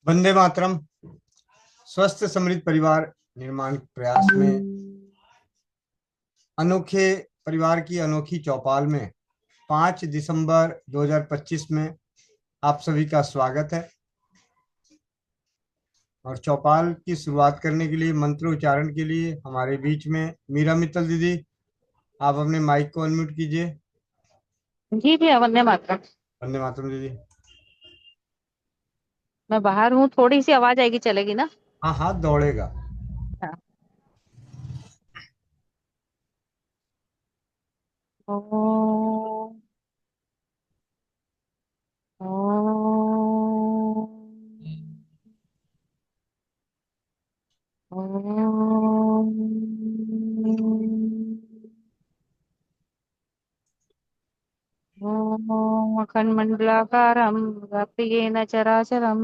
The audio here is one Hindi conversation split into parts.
वंदे मातरम। स्वस्थ समृद्ध परिवार निर्माण प्रयास में अनोखे परिवार की अनोखी चौपाल में 5 दिसंबर 2025 में आप सभी का स्वागत है। और चौपाल की शुरुआत करने के लिए मंत्र उच्चारण के लिए हमारे बीच में मीरा मित्तल दीदी, आप अपने माइक को अनम्यूट कीजिए। जी भैया, वंदे मातरम। वंदे मातरम दीदी। मैं बाहर हूँ, थोड़ी सी आवाज आएगी, चलेगी ना? हाँ, हाथ दौड़ेगा। हाँ। ओम। ओम। ओम। ओम अखंडमंडलाकारं व्याप्तेन चराचरं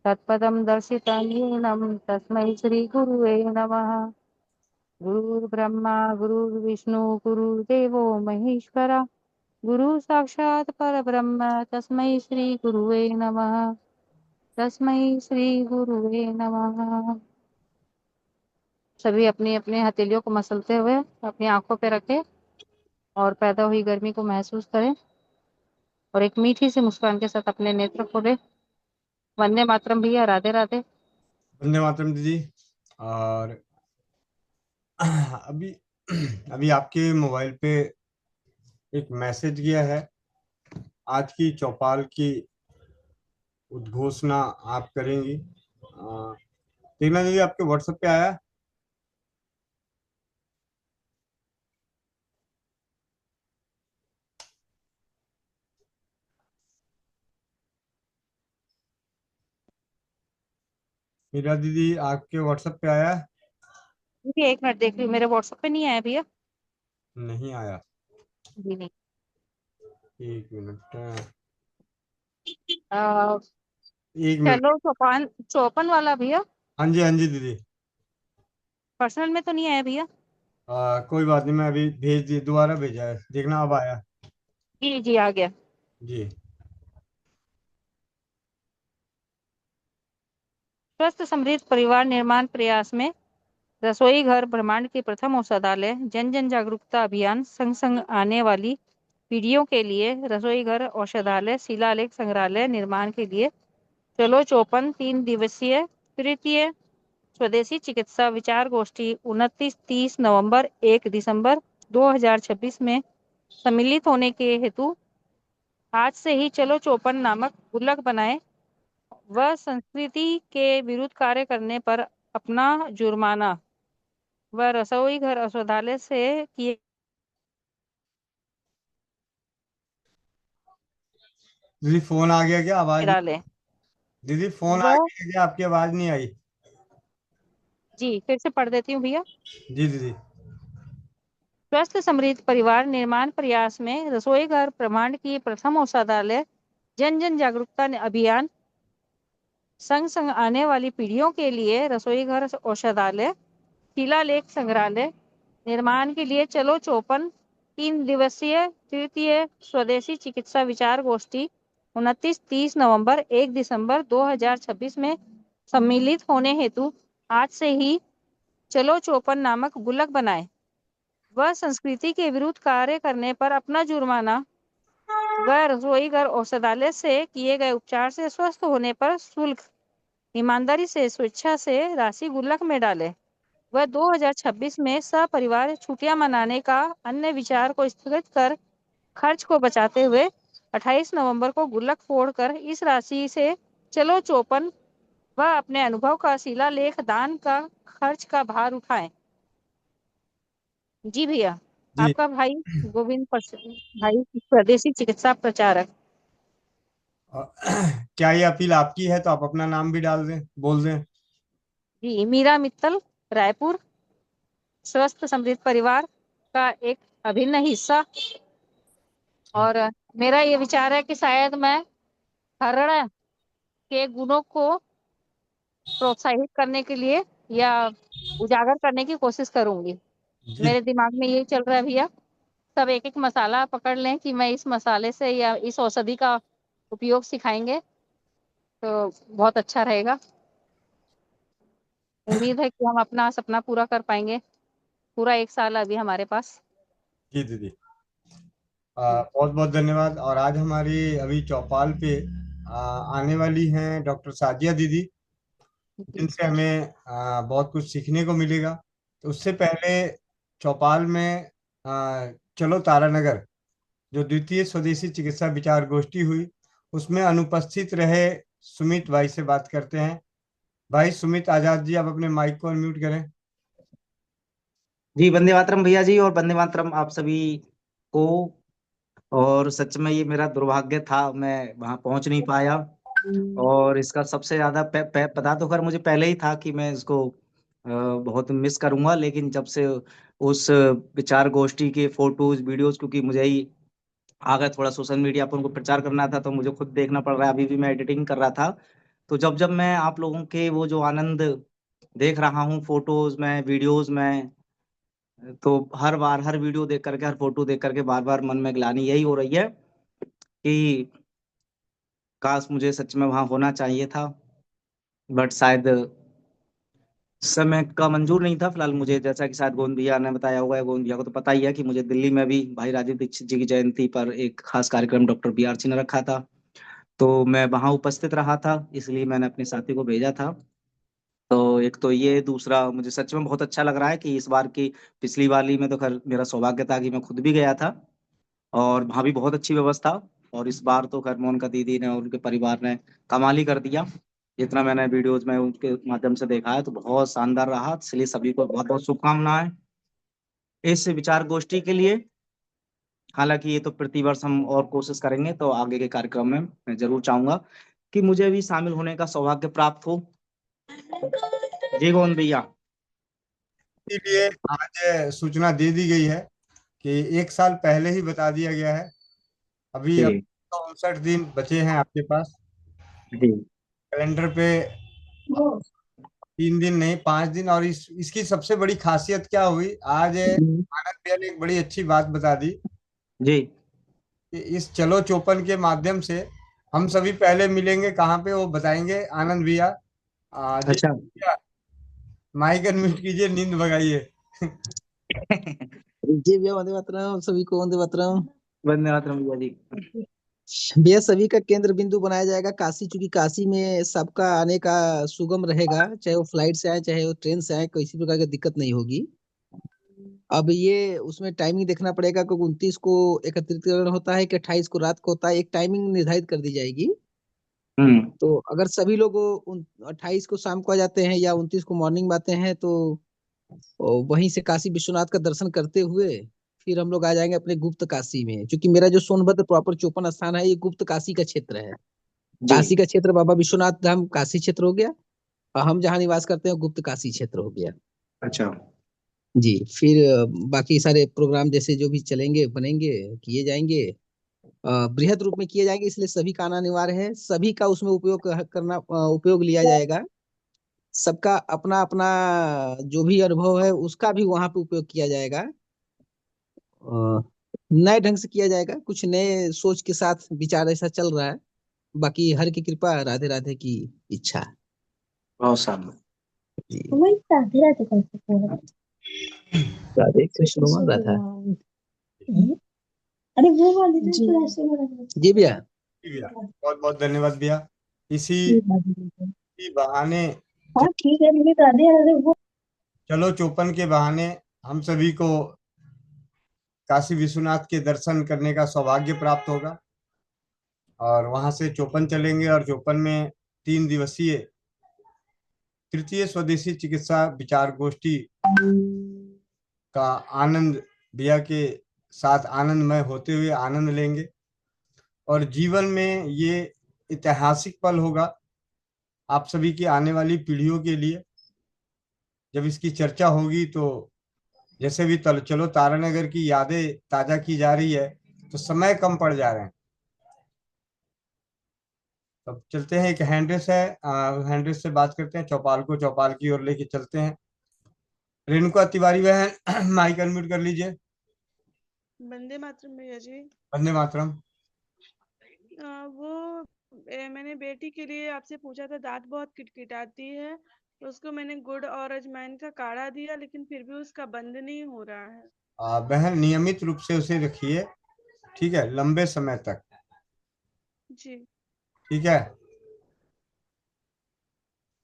तत्पदं दर्शितं येन तस्मै श्रीगुरुवे नमः। गुरुर्ब्रह्मा गुरुर्विष्णु गुरुर्देवो महेश्वरा गुरु साक्षात् परब्रह्म तस्मै श्री गुरुवे नमः। तस्मै श्री गुरुवे नमः। सभी अपनी अपनी हथेलियों को मसलते हुए अपनी आंखों पे रखें और पैदा हुई गर्मी को महसूस करें और एक मीठी सी मुस्कान के साथ अपने नेत्र खोलें। वंदे मातरम भैया, राधे राधे। वंदे मातरम दीदी। और अभी अभी आपके मोबाइल पे एक मैसेज गया है। आज की चौपाल की उद्घोषणा आप करेंगी। देखना दीदी, आपके व्हाट्सएप पे आया। मीरा दीदी, आपके व्हाट्सएप पे आया। जी एक मिनट देख रही हूँ, मेरे व्हाट्सएप पे नहीं आया भैया। नहीं आया। जी नहीं। एक मिनट। आ, एक मिनट। चलो चौपान चौपन वाला भैया, हाँ जी, हाँ जी दीदी। पर्सनल में तो नहीं आया भैया? कोई बात नहीं, मैं अभी भेज दिए, दोबारा भेजा है, देखना अब आया। जी जी, आ गया। जी। स्वस्थ समृद्ध परिवार निर्माण प्रयास में रसोई घर ब्रह्मांड के प्रथम औषधालय जन जन जागरूकता अभियान संग संग आने वाली पीढ़ियों के लिए रसोई घर औषधालय शिलालेख संग्रहालय निर्माण के लिए चलो चौपन 3 दिवसीय तृतीय स्वदेशी चिकित्सा विचार गोष्ठी 29-30 नवंबर 1 दिसंबर 2026 में सम्मिलित होने के हेतु आज से ही चलो चौपन नामक गुल्लक बनाएं व संस्कृति के विरुद्ध कार्य करने पर अपना जुर्माना व रसोई घर औषधालय से किए दीदी, फोन आ गया क्या? आवाज नहीं। डाले दीदी, फोन आ व गया क्या? आपकी आवाज नहीं आई। जी फिर से पढ़ देती हूँ भैया। जी दीदी। स्वस्थ समृद्ध परिवार निर्माण प्रयास में रसोई घर ब्रह्मांड की प्रथम औषधालय जन जन जागरूकता अभियान संग संग आने वाली पीढ़ियों के लिए रसोई घर औषधालय शिलालेख संग्रहालय निर्माण के लिए चलो चौपन 3 दिवसीय तृतीय स्वदेशी चिकित्सा विचार गोष्ठी 29-30 नवंबर 1 दिसंबर 2026 में सम्मिलित होने हेतु आज से ही चलो चौपन नामक गुल्लक बनाएं वह संस्कृति के विरुद्ध कार्य करने पर अपना जुर्माना व रसोई घर औषधालय से किए गए उपचार से स्वस्थ होने पर शुल्क ईमानदारी से स्वेच्छा से राशि गुल्लक में डालें। वह 2026 में सपरिवार छुट्टियां मनाने का अन्य विचार को स्थगित कर खर्च को बचाते हुए 28 नवंबर को गुल्लक फोड़कर इस राशि से चलो चौपन व अपने अनुभव का शिलालेख दान का खर्च का भार उठाएं। जी भैया, जी। आपका भाई गोविंद भाई स्वदेशी चिकित्सा प्रचारक। और क्या ये अपील आपकी है तो आप अपना नाम भी डाल दें, बोल दें। जी, मीरा मित्तल, रायपुर, स्वस्थ समृद्ध परिवार का एक अभिन्न हिस्सा। और मेरा ये विचार है कि शायद मैं हरण के गुणों को प्रोत्साहित करने के लिए या उजागर करने की कोशिश करूंगी। जी। मेरे दिमाग में यही चल रहा है भैया। सब एक एक मसाला पकड़ लें कि मैं इस मसाले से या इस औषधि का उपयोग सिखाएंगे तो बहुत अच्छा रहेगा। उम्मीद है कि हम अपना सपना पूरा कर पाएंगे। पूरा 1 साल अभी हमारे पास। जी दीदी, बहुत बहुत धन्यवाद। और आज हमारी अभी चौपाल पे आने वाली हैं डॉक्टर साजिया दीदी, जी। जिनसे हमें बहुत कुछ सीखने को मिलेगा। तो उससे पहले चौपाल में चलो तारानगर, जो द्वितीय स्वदेशी चिकित्सा विचार गोष्ठी हुई, उसमें अनुपस्थित रहे सुमित भाई से बात करते हैं। भाई सुमित आजाद जी, आप अपने माइक को अनम्यूट करें। जी, वंदे मातरम भैया जी, और वंदे मातरम आप सभी को। और सच में ये मेरा दुर्भाग्य था, मैं वहां पहुंच नहीं पाया। और इसका सबसे ज्यादा पता तो खैर मुझे पहले ही था कि मैं इसको बहुत मिस करूंगा, लेकिन जब से उस विचार गोष्ठी के फोटोज वीडियोस, क्योंकि मुझे ही आगे थोड़ा सोशल मीडिया पर उनको प्रचार करना था, तो मुझे खुद देखना पड़ रहा है। अभी भी मैं एडिटिंग कर रहा था, तो जब जब मैं आप लोगों के वो जो आनंद देख रहा हूँ फोटोज में, वीडियोज में, तो हर बार हर वीडियो देख करके, हर फोटो देख करके बार बार मन में ग्लानि यही हो रही है कि काश मुझे सच में वहां होना चाहिए था। बट शायद समय का मंजूर नहीं था। फिलहाल मुझे, जैसा कि शायद गोविंद भैया ने बताया होगा, गोविंद भैया को तो पता ही है कि मुझे दिल्ली में भी भाई राजीव दीक्षित जी की जयंती पर एक खास कार्यक्रम डॉक्टर बी आर सी ने रखा था, तो मैं वहां उपस्थित रहा था, इसलिए मैंने अपने साथी को भेजा था। तो एक तो ये, दूसरा मुझे सच में बहुत अच्छा लग रहा है कि इस बार की, पिछली वाली में तो खैर मेरा सौभाग्य था कि मैं खुद भी गया था, और वहाँ भी बहुत अच्छी व्यवस्था। और इस बार तो खैर मोनिका दीदी ने और उनके परिवार ने कमाल ही कर दिया। जितना मैंने वीडियोज में उनके माध्यम से देखा है, तो बहुत शानदार रहा, इसलिए सभी को बहुत बहुत शुभकामनाएं इस विचार गोष्ठी के लिए। हालांकि ये तो प्रतिवर्ष हम और कोशिश करेंगे, तो आगे के कार्यक्रम में मैं जरूर चाहूंगा कि मुझे भी शामिल होने का सौभाग्य प्राप्त हो। जी गोविंद भैया। इसीलिए आज सूचना दे दी गई है कि 1 साल पहले ही बता दिया गया है। अभी अब जी 59 दिन बचे हैं आपके पास जी। कैलेंडर पे। 3 दिन नहीं, 5 दिन। और इसकी सबसे बड़ी खासियत क्या हुई आज, आनंद भैया ने एक बड़ी अच्छी बात बता दी जी। कि इस चलो चौपन के माध्यम से हम सभी पहले मिलेंगे कहाँ पे, वो बताएंगे आनंद भैया। जी अच्छा। भैया, माइक अनम्यूट कीजिए, नींद भगाइए। जी भैया, वंदे मातरम सभी को, वंदे मातरम। वंदे मातरम भैया जी। भैया, सभी का केंद्र बिंदु बनाया जाएगा काशी, चूंकि काशी में सबका आने का सुगम रहेगा, चाहे वो फ्लाइट से आए चाहे वो ट्रेन से आए, किसी प्रकार की दिक्कत नहीं होगी। अब ये उसमें टाइमिंग देखना पड़ेगा, क्योंकि 29 को एकत्रीकरण होता है कि 28 को रात को होता है, एक टाइमिंग निर्धारित कर दी जाएगी। हम्म। तो अगर सभी लोग 28 को शाम को आ जाते हैं या 29 को मॉर्निंग में आते हैं, तो वहीं से काशी विश्वनाथ का दर्शन करते हुए फिर हम लोग आ जाएंगे अपने गुप्त काशी में, क्योंकि मेरा जो सोनभद्र प्रॉपर चौपन स्थान है, ये गुप्त काशी का क्षेत्र है। जी। काशी का क्षेत्र बाबा विश्वनाथ धाम काशी क्षेत्र हो गया, और हम जहाँ निवास करते हैं गुप्त काशी क्षेत्र हो गया। अच्छा। जी। फिर बाकी सारे प्रोग्राम जैसे जो भी चलेंगे बनेंगे किए जाएंगे, बृहद रूप में किए जाएंगे, इसलिए सभी का आना अनिवार्य है। सभी का उसमें उपयोग करना, उपयोग लिया जाएगा। सबका अपना अपना जो भी अनुभव है उसका भी वहां पे उपयोग किया जाएगा। अ, नए ढंग से किया जाएगा, कुछ नए सोच के साथ विचार ऐसा चल रहा है। बाकी हर की कृपा, राधे राधे की इच्छा। बहुत शानदार। जी। वही राधे राधे कौन सा फोन है? राधे कृष्ण राधा। अरे वो वाली ना जो ऐसे वाला। जी भैया। जी भैया, बहुत बहुत धन्यवाद भैया। इसी ठीक है, ठीक है। इसी बहाने, हाँ ठीक है, लेकिन राधे राधे वो। चलो चौपन के बहाने हम सभी को काशी विश्वनाथ के दर्शन करने का सौभाग्य प्राप्त होगा। और वहां से चौपन चलेंगे, और चौपन में 3 दिवसीय तृतीय स्वदेशी चिकित्सा विचार गोष्ठी का आनंद भैया के साथ आनंदमय होते हुए आनंद लेंगे। और जीवन में ये ऐतिहासिक पल होगा आप सभी की आने वाली पीढ़ियों के लिए। जब इसकी चर्चा होगी तो जैसे भी चलो तारानगर की यादें ताजा की जा रही है, तो समय कम पड़ जा रहे हैं। तब चलते हैं, एक हैंड्रेस है, हैंड्रेस से बात करते हैं, चौपाल को चौपाल की ओर लेके चलते हैं। रेणुका तिवारी बहन, माइक अनम्यूट कर लीजिए। वंदे मातरम भैया जी। वंदे मातरम। वो मैंने बेटी के लिए आपसे पूछा था, दांत बहुत किटकिटाती है, तो उसको मैंने गुड़ और अजवाइन का काढ़ा दिया, लेकिन फिर भी उसका बंद नहीं हो रहा है। बहन नियमित रूप से उसे रखिए, ठीक है, लंबे समय तक। जी ठीक है।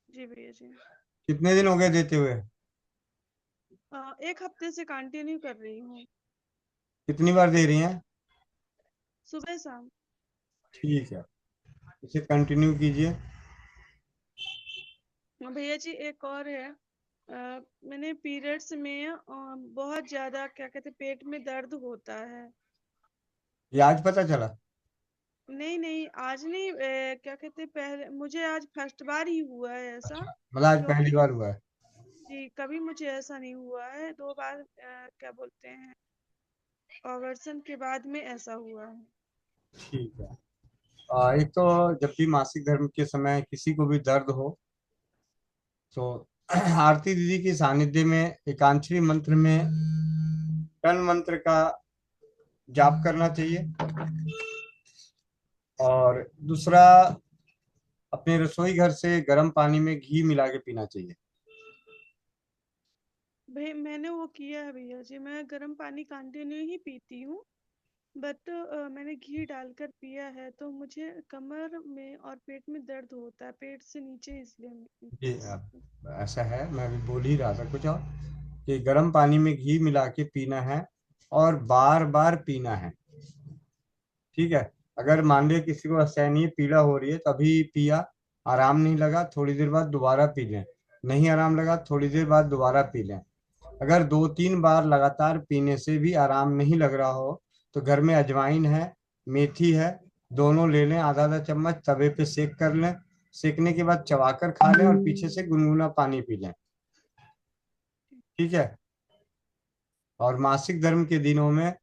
जी भैया जी। कितने दिन हो गए देते हुए? 1 हफ्ते से कंटिन्यू कर रही हूँ, कितनी बार दे रही हैं? सुबह शाम। ठीक है, इसे कंटिन्यू कीजिए। भैया जी एक और है, मैंने पीरियड्स में बहुत ज्यादा क्या कहते पेट में दर्द होता है। ये आज पता चला? नहीं नहीं, आज नहीं, क्या कहते पहले मुझे आज फर्स्ट बार ही हुआ है ऐसा, अच्छा, मतलब आज क्योंकि पहली बार हुआ है? जी कभी मुझे ऐसा नहीं हुआ है, 2 बार क्या बोलते हैं ओवरसन के बाद में ऐसा हुआ है। ठीक है। एक तो जब भी मासिक धर्म के समय किसी को भी दर्द हो तो आरती दीदी के सानिध्य में एकांक्षरी मंत्र में तन मंत्र का जाप करना चाहिए। और दूसरा, अपने रसोई घर से गर्म पानी में घी मिला के पीना चाहिए। भाई मैंने वो किया है भैया जी, मैं गर्म पानी कंटिन्यू ही पीती हूँ, बट मैंने घी डालकर पिया है, तो मुझे कमर में और पेट में दर्द होता है, पेट से नीचे, इसलिए मैं ये पूछ रही थी। ऐसा है, मैं भी बोल ही रहा था कुछ और, कि गर्म पानी में घी मिला के पीना है और बार बार पीना है। ठीक है। अगर मान लिया किसी को असहनीय पीड़ा हो रही है, तभी पिया, आराम नहीं लगा, थोड़ी देर बाद दोबारा पी लें, नहीं आराम लगा, थोड़ी देर बाद दोबारा पी लें। अगर 2-3 बार लगातार पीने से भी आराम नहीं लग रहा हो तो घर में अजवाइन है, मेथी है, दोनों ले लें, आधा आधा चम्मच तवे पे सेक कर लें, सेकने के बाद चबाकर खा लें और पीछे से गुनगुना पानी पी लें। ठीक है। और मासिक धर्म के दिनों में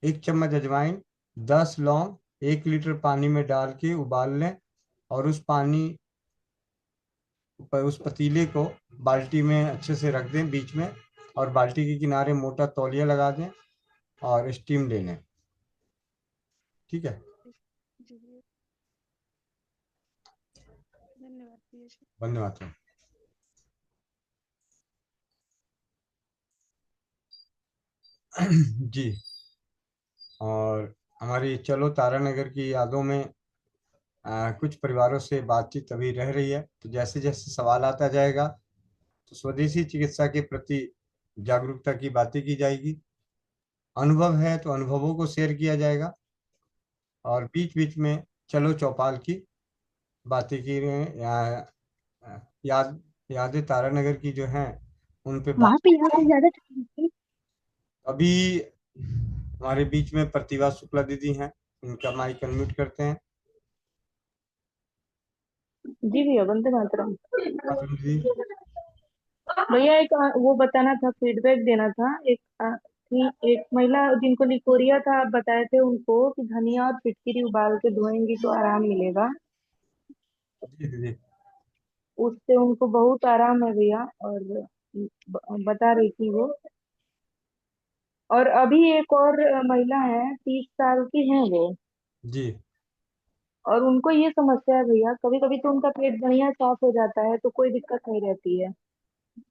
1 चम्मच अजवाइन, 10 लौंग 1 लीटर पानी में डाल के उबाल लें और उस पानी पर उस पतीले को बाल्टी में अच्छे से रख दें बीच में, और बाल्टी के किनारे मोटा तौलिया लगा दें और स्टीम ले लें। ठीक है। जी भैया, धन्यवाद भैया जी। धन्यवाद। जी। और हमारी चलो तारानगर की यादों में कुछ परिवारों से बातचीत अभी रह रही है, तो जैसे जैसे सवाल आता जाएगा तो स्वदेशी चिकित्सा के प्रति जागरूकता की बातें की जाएगी। अनुभव है तो अनुभवों को शेयर किया जाएगा, और बीच बीच में चलो चौपाल की बातें की याद यादें तारानगर की जो हैं उन पे वहां बात। पे यहाँ से ज्यादा ठंडी थी। अभी हमारे बीच में प्रतिभा शुक्ला दीदी हैं, उनका माइक अनम्यूट करते हैं। जी भैया, वंदे मातरम। मातरम दीदी। भैया एक वो बताना था, फीडबैक देना था। एक महिला जिनको लिकोरिया था, आप बताए थे उनको कि धनिया और फिटकिरी उबाल के धोएंगी तो आराम मिलेगा। जी दीदी। उससे उनको बहुत आराम है भैया, और बता रही थी वो। और अभी एक और महिला है, 30 साल की है वो, जी और उनको ये समस्या है भैया, कभी कभी तो उनका पेट बढ़िया साफ हो जाता है तो कोई दिक्कत नहीं रहती है,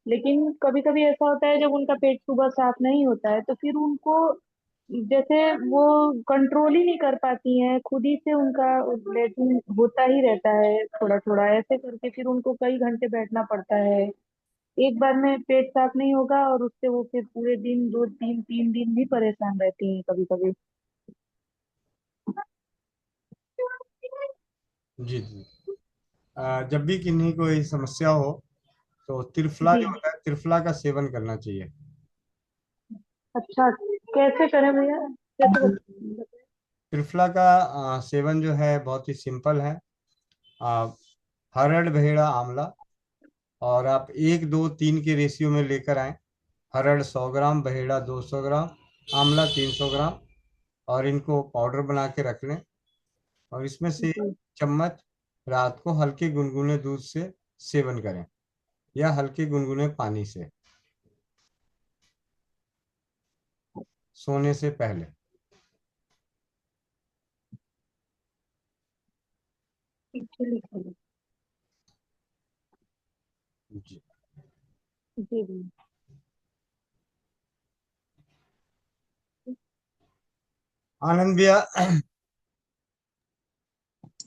लेकिन कभी कभी ऐसा होता है जब उनका पेट सुबह साफ नहीं होता है तो फिर उनको जैसे वो कंट्रोल ही नहीं कर पाती हैं, खुद ही से उनका लेटिन होता ही रहता है थोड़ा थोड़ा, ऐसे करके फिर उनको कई घंटे बैठना पड़ता है। एक बार में पेट साफ नहीं होगा और उससे वो फिर पूरे दिन, 2 दिन 3 दिन भी परेशान रहती हैं कभी कभी। जी जी। जब भी किन्हीं को ये समस्या हो तो त्रिफला जी। जो होता है, त्रिफला का सेवन करना चाहिए। अच्छा, कैसे करें भैया, कैसे बताएं? त्रिफला का सेवन जो है बहुत ही सिंपल है। आ, हरड़ भेड़ा आंवला, और आप 1-2-3 के रेशियो में लेकर आए। हरड़ 100 ग्राम, बहेड़ा 200 ग्राम, आंवला 300 ग्राम, और इनको पाउडर बना के रख लें। और इसमें से जी। चम्मच रात को हल्के गुनगुने दूध से सेवन करें, या हल्के गुनगुने पानी से सोने से पहले। जी भैया। आनंद भैया।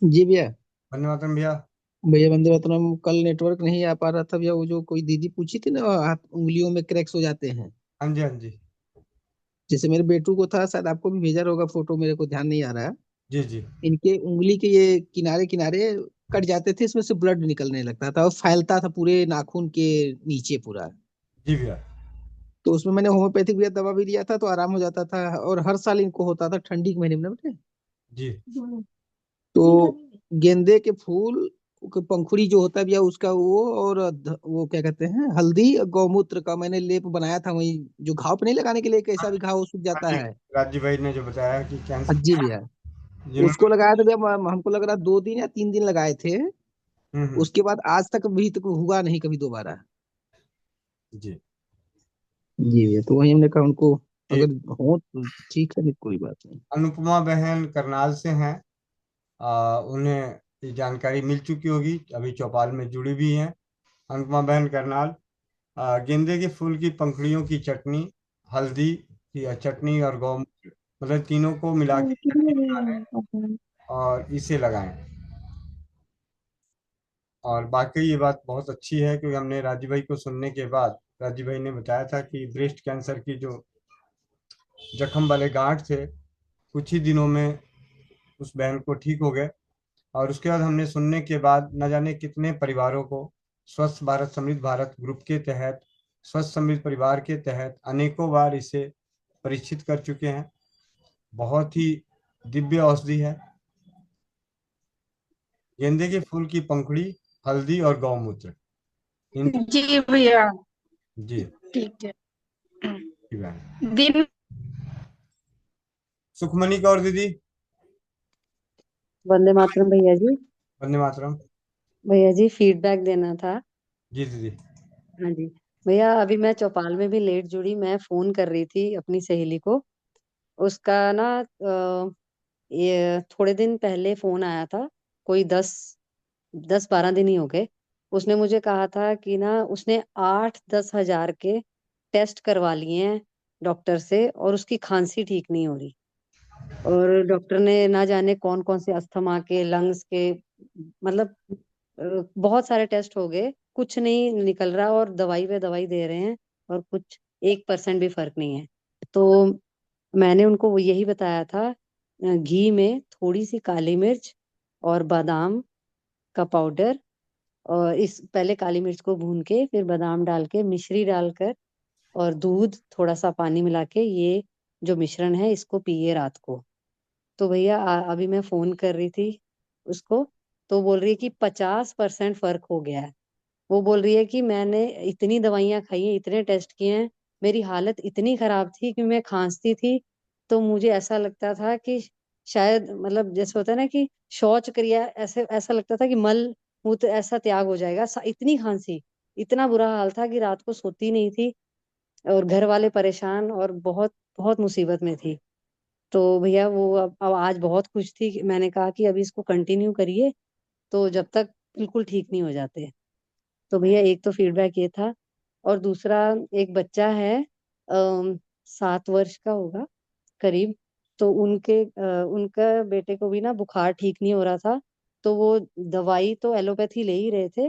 जी भैया। वंदे मातरम भैया। भैया वंदे मातरम। कल नेटवर्क नहीं आ पा रहा था भैया, वो जो कोई दीदी पूछी थी ना, हाथ उंगलियों में क्रैक्स हो जाते हैं। हाँ जी, हाँ जी। जैसे मेरे बेटू को था, शायद आपको भी भेजा होगा फोटो, मेरे को ध्यान नहीं आ रहा है। जी जी। इनके उंगली के ये किनारे किनारे कट जाते थे, इसमें से ब्लड निकलने लगता था और फैलता था पूरे नाखून के नीचे पूरा। जी भैया। तो उसमें मैंने होम्योपैथिक भैया दवा भी दिया था, तो आराम हो जाता था। और हर साल इनको होता था ठंडी के महीने में ना बेटे। जी तो गेंदे के फूल के पंखुड़ी जो होता है भैया उसका, वो और वो क्या कहते हैं, हल्दी गौमूत्र का मैंने लेप बनाया था, वही जो घाव पे नहीं लगाने के लिए, कैसा भी घाव सूख हाँ जाता जी। है। राजीव भाई ने जो बताया कि कैंसर जी भैया। उसको जिन्होंने। लगाया था भैया, हमको लग रहा 2 दिन या 3 दिन लगाए थे। हम्म। उसके बाद आज तक भी तक हुआ नहीं कभी दोबारा। जी। जी भैया, तो वही हमने कहा उनको ये अगर हो तो ठीक है, नहीं कोई बात नहीं। अनुपमा बहन करनाल से हैं। उन्हें ये जानकारी मिल चुकी होगी, अभी चौपाल में जुड़ी भी हैं। अनुपमा बहन करनाल। गेंदे के फूल की पंखुड़ियों की चटनी, हल्दी की चटनी और गौमूत्र, मतलब तीनों को मिला के चटनी बनाएं और इसे लगाएं। और बाकी ये बात बहुत अच्छी है, क्योंकि हमने राजीव भाई को सुनने के बाद, राजीव भाई ने बताया था कि ब्रेस्ट कैंसर की जो जख्म वाले गांठ थे, कुछ ही दिनों में उस बहन को ठीक हो गए। और उसके बाद हमने सुनने के बाद न जाने कितने परिवारों को स्वस्थ भारत समृद्ध भारत ग्रुप के तहत, स्वस्थ समृद्ध परिवार के तहत अनेकों बार इसे परीक्षित कर चुके हैं। बहुत ही दिव्य औषधि है। गेंदे के फूल की पंखुड़ी, हल्दी और गौमूत्र, इन। जी भैया। जी। ठीक है। जी बहन। दिन सुखमणि कौर दीदी। वंदे मातरम भैया जी। वंदे मातरम। भैया जी फीडबैक देना था। जी दीदी। हाँ जी। भैया अभी मैं चौपाल में भी लेट जुड़ी, मैं फोन कर रही थी अपनी सहेली को। उसका ना ये थोड़े दिन पहले फोन आया था, कोई 10-12 दिन ही हो गए। उसने मुझे कहा था कि ना उसने 8-10 हजार के टेस्ट करवा लिए हैं डॉक्टर से, और उसकी खांसी ठीक नहीं हो रही। और डॉक्टर ने ना जाने कौन कौन से अस्थमा के, लंग्स के, मतलब बहुत सारे टेस्ट हो गए, कुछ नहीं निकल रहा, और दवाई पे दवाई दे रहे हैं, और कुछ 1% भी फर्क नहीं है। तो मैंने उनको वो यही बताया था, घी में थोड़ी सी काली मिर्च और बादाम का पाउडर, और इस पहले काली मिर्च को भून के फिर बादाम डाल के मिश्री डालकर और दूध थोड़ा सा पानी मिला के, ये जो मिश्रण है इसको पिए रात को। तो भैया अभी मैं फोन कर रही थी उसको, तो बोल रही है कि 50% फर्क हो गया है। वो बोल रही है कि मैंने इतनी दवाइयां खाई हैं, इतने टेस्ट किए हैं, मेरी हालत इतनी खराब थी कि मैं खांसती थी तो मुझे ऐसा लगता था कि शायद, मतलब जैसे होता है ना कि शौच क्रिया, ऐसे ऐसा लगता था कि मल मूत्र ऐसा त्याग हो जाएगा, इतनी खांसी, इतना बुरा हाल था कि रात को सोती नहीं थी, और घर वाले परेशान, और बहुत बहुत मुसीबत में थी। तो भैया वो अब आज बहुत खुश थी कि मैंने कहा कि अभी इसको कंटिन्यू करिए, तो जब तक बिल्कुल ठीक नहीं हो जाते। तो भैया एक तो फीडबैक ये था। और दूसरा, एक बच्चा है, 7 वर्ष का होगा करीब। तो उनका बेटे को भी ना बुखार ठीक नहीं हो रहा था, तो वो दवाई तो एलोपैथी ले ही रहे थे।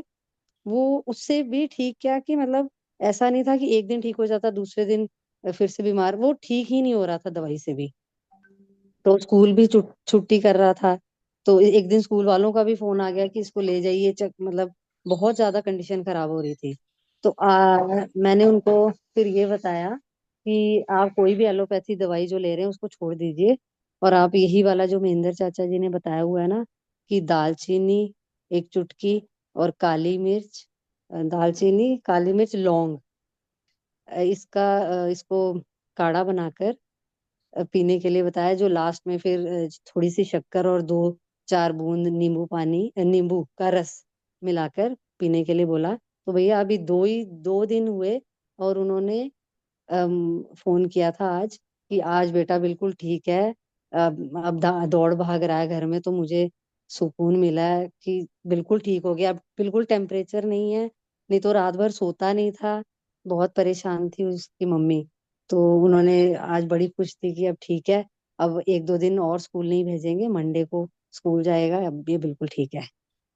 वो उससे भी ठीक क्या कि मतलब ऐसा नहीं था कि एक दिन ठीक हो जाता, दूसरे दिन फिर से बीमार, वो ठीक ही नहीं हो रहा था दवाई से भी। तो स्कूल भी छुट्टी कर रहा था। तो एक दिन स्कूल वालों का भी फोन आ गया कि इसको ले जाइए, मतलब बहुत ज्यादा कंडीशन खराब हो रही थी। तो मैंने उनको फिर ये बताया कि आप कोई भी एलोपैथी दवाई जो ले रहे हैं उसको छोड़ दीजिए, और आप यही वाला जो महेंद्र चाचा जी ने बताया हुआ है ना, कि दालचीनी 1 चुटकी और काली मिर्च, दालचीनी काली मिर्च लौंग, इसको काढ़ा बनाकर पीने के लिए बताया, जो लास्ट में फिर थोड़ी सी शक्कर और 2-4 बूंद नींबू का रस मिलाकर पीने के लिए बोला। तो भैया अभी 2 दिन हुए, और उन्होंने फोन किया था आज कि आज बेटा बिल्कुल ठीक है, अब दौड़ भाग रहा है घर में, तो मुझे सुकून मिला है कि बिल्कुल ठीक हो गया, अब बिल्कुल टेम्परेचर नहीं है, नहीं तो रात भर सोता नहीं था, बहुत परेशान थी उसकी मम्मी। तो उन्होंने आज बड़ी खुश थी कि अब ठीक है, अब 1-2 दिन और स्कूल नहीं भेजेंगे, मंडे को स्कूल जाएगा, अब ये बिल्कुल ठीक है।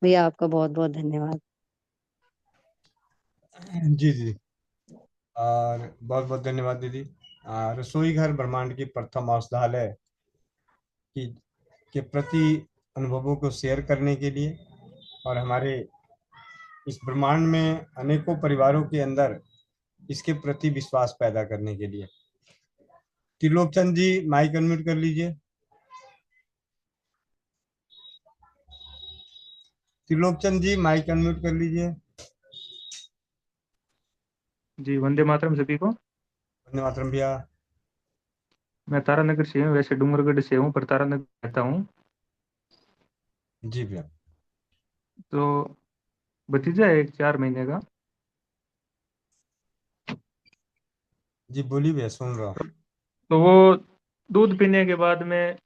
भैया आपका बहुत बहुत धन्यवाद। जी जी। और बहुत बहुत धन्यवाद दीदी। रसोई घर ब्रह्मांड की प्रथम औषधालय की के प्रति अनुभवों को शेयर करने के लिए और हमारे इस ब्रह्मांड में अनेकों परिवारों के अंदर इसके प्रति विश्वास पैदा करने के लिए। त्रिलोकचंद जी माइक अनम्यूट कर लीजिए। त्रिलोकचंद जी माइक अनम्यूट कर लीजिए। जी, वंदे मातरम सभी को। वंदे मातरम भैया। मैं तारानगर से हूँ, वैसे डूंगरगढ़ से हूँ पर तारानगर रहता हूँ। जी भैया। तो भतीजा है एक 4 महीने का। जी बोलिए भैया, सुन रहा हूँ। तो वो दूध पीने के बाद में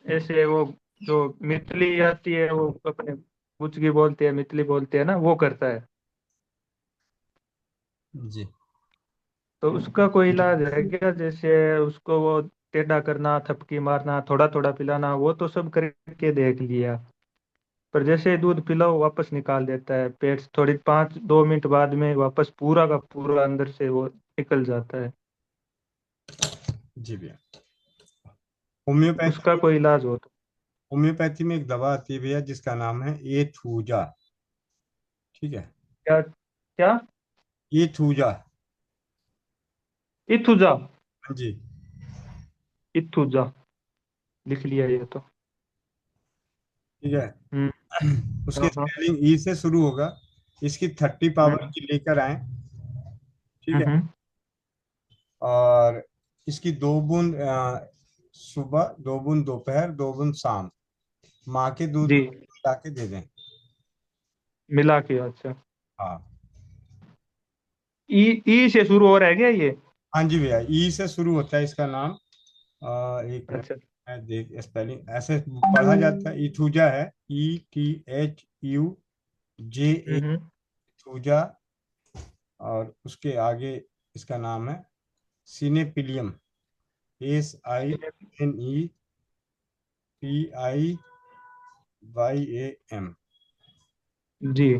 ऐसे वो जो मितली आती है, वो अपने बुचकी बोलते हैं, मितली बोलते हैं ना, वो करता है। जी तो उसका कोई इलाज है क्या? जैसे उसको वो टेढ़ा करना, थपकी मारना, थोड़ा थोड़ा पिलाना, वो तो सब करके देख लिया, पर जैसे ही दूध पिलाओ वापस निकाल देता है पेट से, थोड़ी 5-2 मिनट बाद में वापस पूरा का पूरा अंदर से वो निकल जाता है। जी भैया। तो उसका होम्योपैथी कोई इलाज हो तो। होम्योपैथी में एक दवा आती है भैया जिसका नाम है एथूजा। ठीक है। क्या क्या? एथूजा। इथुजा। जी। इथुजा, लिख लिया ये तो। ठीक है। हम्म। उसकी हाँ हाँ। स्पेलिंग ई से शुरू होगा। इसकी 30 पावर हम्म की लेकर आए। ठीक है। हम्म। और इसकी 2 बूंद सुबह, 2 बूंद दोपहर, 2 बूंद शाम माँ के दूध जी, में मिला के दे दें। मिला के, अच्छा। हाँ। ई ई से शुरू हो रहा है क्या ये? हाँ जी भैया, ई से शुरू होता है इसका नाम। एक मिनट, अच्छा। मैं देख स्पेलिंग ऐसे पढ़ा जाता है। इथूजा है, ETHUJA। हम्म। इथूजा। और उसके आगे इसका नाम है सिनेपिलियम। SINEPIYAM। जी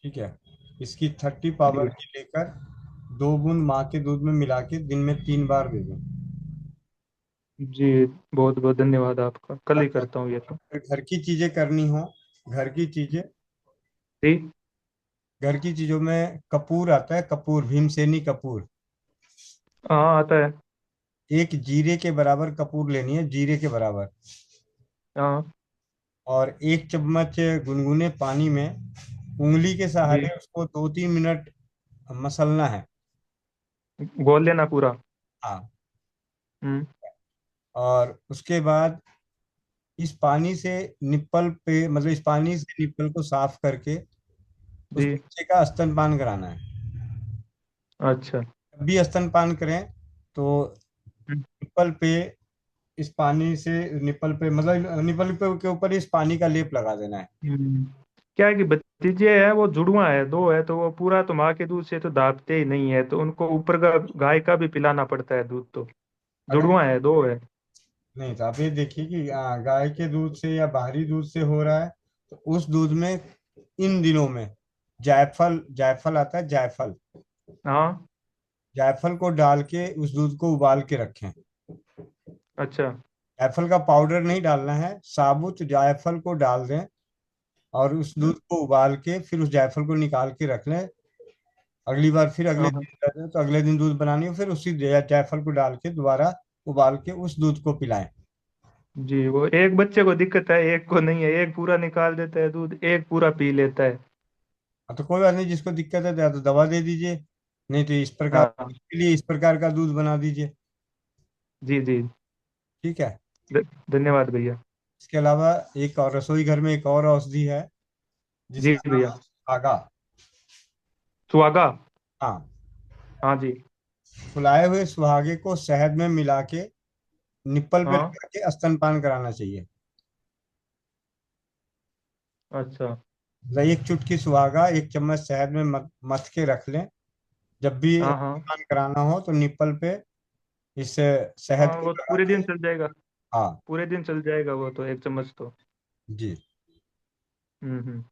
ठीक है। इसकी 30 पावर जी की लेकर 2 बूंद माँ के दूध में मिला के दिन में 3 बार दे दें। जी, बहुत बहुत धन्यवाद आपका, कल ही करता हूँ ये तो। अगर घर की चीजें करनी हो, घर की चीजें, जी। घर की चीजों में कपूर आता है, कपूर, भीमसेनी कपूर। हाँ, आता है। एक जीरे के बराबर कपूर लेनी है, जीरे के बराबर। हाँ। और 1 चम्मच गुनगुने पानी में उंगली के जी, सहारे उसको 2-3 मिनट मसलना है। घोल लेना पूरा। हाँ। हम्म। और उसके बाद इस पानी से निप्पल पे, मतलब इस पानी से निप्पल को साफ करके उस जी। बच्चे का स्तनपान कराना है। अच्छा। जब भी स्तनपान करें तो हम्म। निप्पल पे, इस पानी से निप्पल पे, मतलब निप्पल पे के ऊपर इस पानी का लेप लगा देना है। हम्म। क्या है कि भतीजे है वो जुड़वा है, दो है, तो वो पूरा तो माँ के दूध से तो दाबते ही नहीं है, तो उनको ऊपर का गाय का भी पिलाना पड़ता है दूध तो। अगर जुड़वा है, दो है। नहीं तो आप ये देखिए कि गाय के दूध से या बाहरी दूध से हो रहा है तो उस दूध में इन दिनों में जायफल, जायफल आता है, जायफल, हाँ। जायफल को डाल के उस दूध को उबाल के रखें। अच्छा। जायफल का पाउडर नहीं डालना है, साबुत जायफल को डाल दें और उस दूध को उबाल के फिर उस जायफल को निकाल के रख लें। अगली बार फिर अगले हाँ हाँ। दिन करें तो अगले दिन दूध बनानी हो, फिर उसी जायफल को डाल के दोबारा उबाल के उस दूध को पिलाएं। जी, वो एक बच्चे को दिक्कत है, एक को नहीं है, एक पूरा निकाल देता है दूध, एक पूरा पी लेता है। तो कोई बात नहीं, जिसको दिक्कत है या तो दवा दे दीजिए, नहीं तो इस प्रकार हाँ। के लिए इस प्रकार का दूध बना दीजिए। जी जी। ठीक है। धन्यवाद भैया। इसके अलावा एक और रसोई घर में एक और औषधि है जी जिसका नाम भैया। है सुहागा। सुहागा। हाँ। हाँ जी। फुलाए हुए सुहागे को शहद में मिला के निप्पल पे हाँ। लगा के स्तनपान कराना चाहिए। अच्छा। मतलब 1 चुटकी सुहागा 1 चम्मच शहद में मथ के रख लें जब भी हाँ हाँ स्नान कराना हो तो निप्पल पे इस शहद हाँ, को वो तो पूरे लगा दिन के। चल जाएगा। हाँ पूरे दिन चल जाएगा वो तो, एक चम्मच तो। जी। हम्म।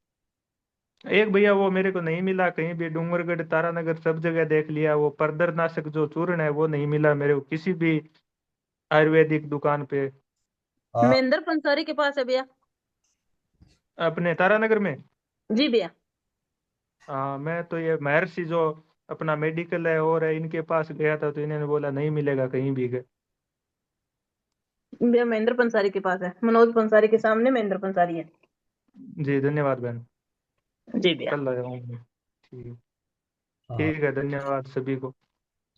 एक भैया वो मेरे को नहीं मिला कहीं भी, डूंगरगढ़ तारानगर सब जगह देख लिया, वो परदरनाशक जो चूर्ण है वो नहीं मिला मेरे को किसी भी आयुर्वेदिक दुकान पे। आ, महेंद्र पंसारी के पास है भैया। अपने तारानगर में। जी भैया। हाँ, मैं तो ये महर्षि जो अपना मेडिकल है और है इनके पास गया था, तो इन्होंने बोला नहीं मिलेगा कहीं भी गए। भैया महेंद्र पंसारी के पास है, मनोज पंसारी के सामने महेंद्र पंसारी है। जी धन्यवाद बहन, जी भैया। कल आया हूँ मैं। ठीक। आ, ठीक है, धन्यवाद सभी को।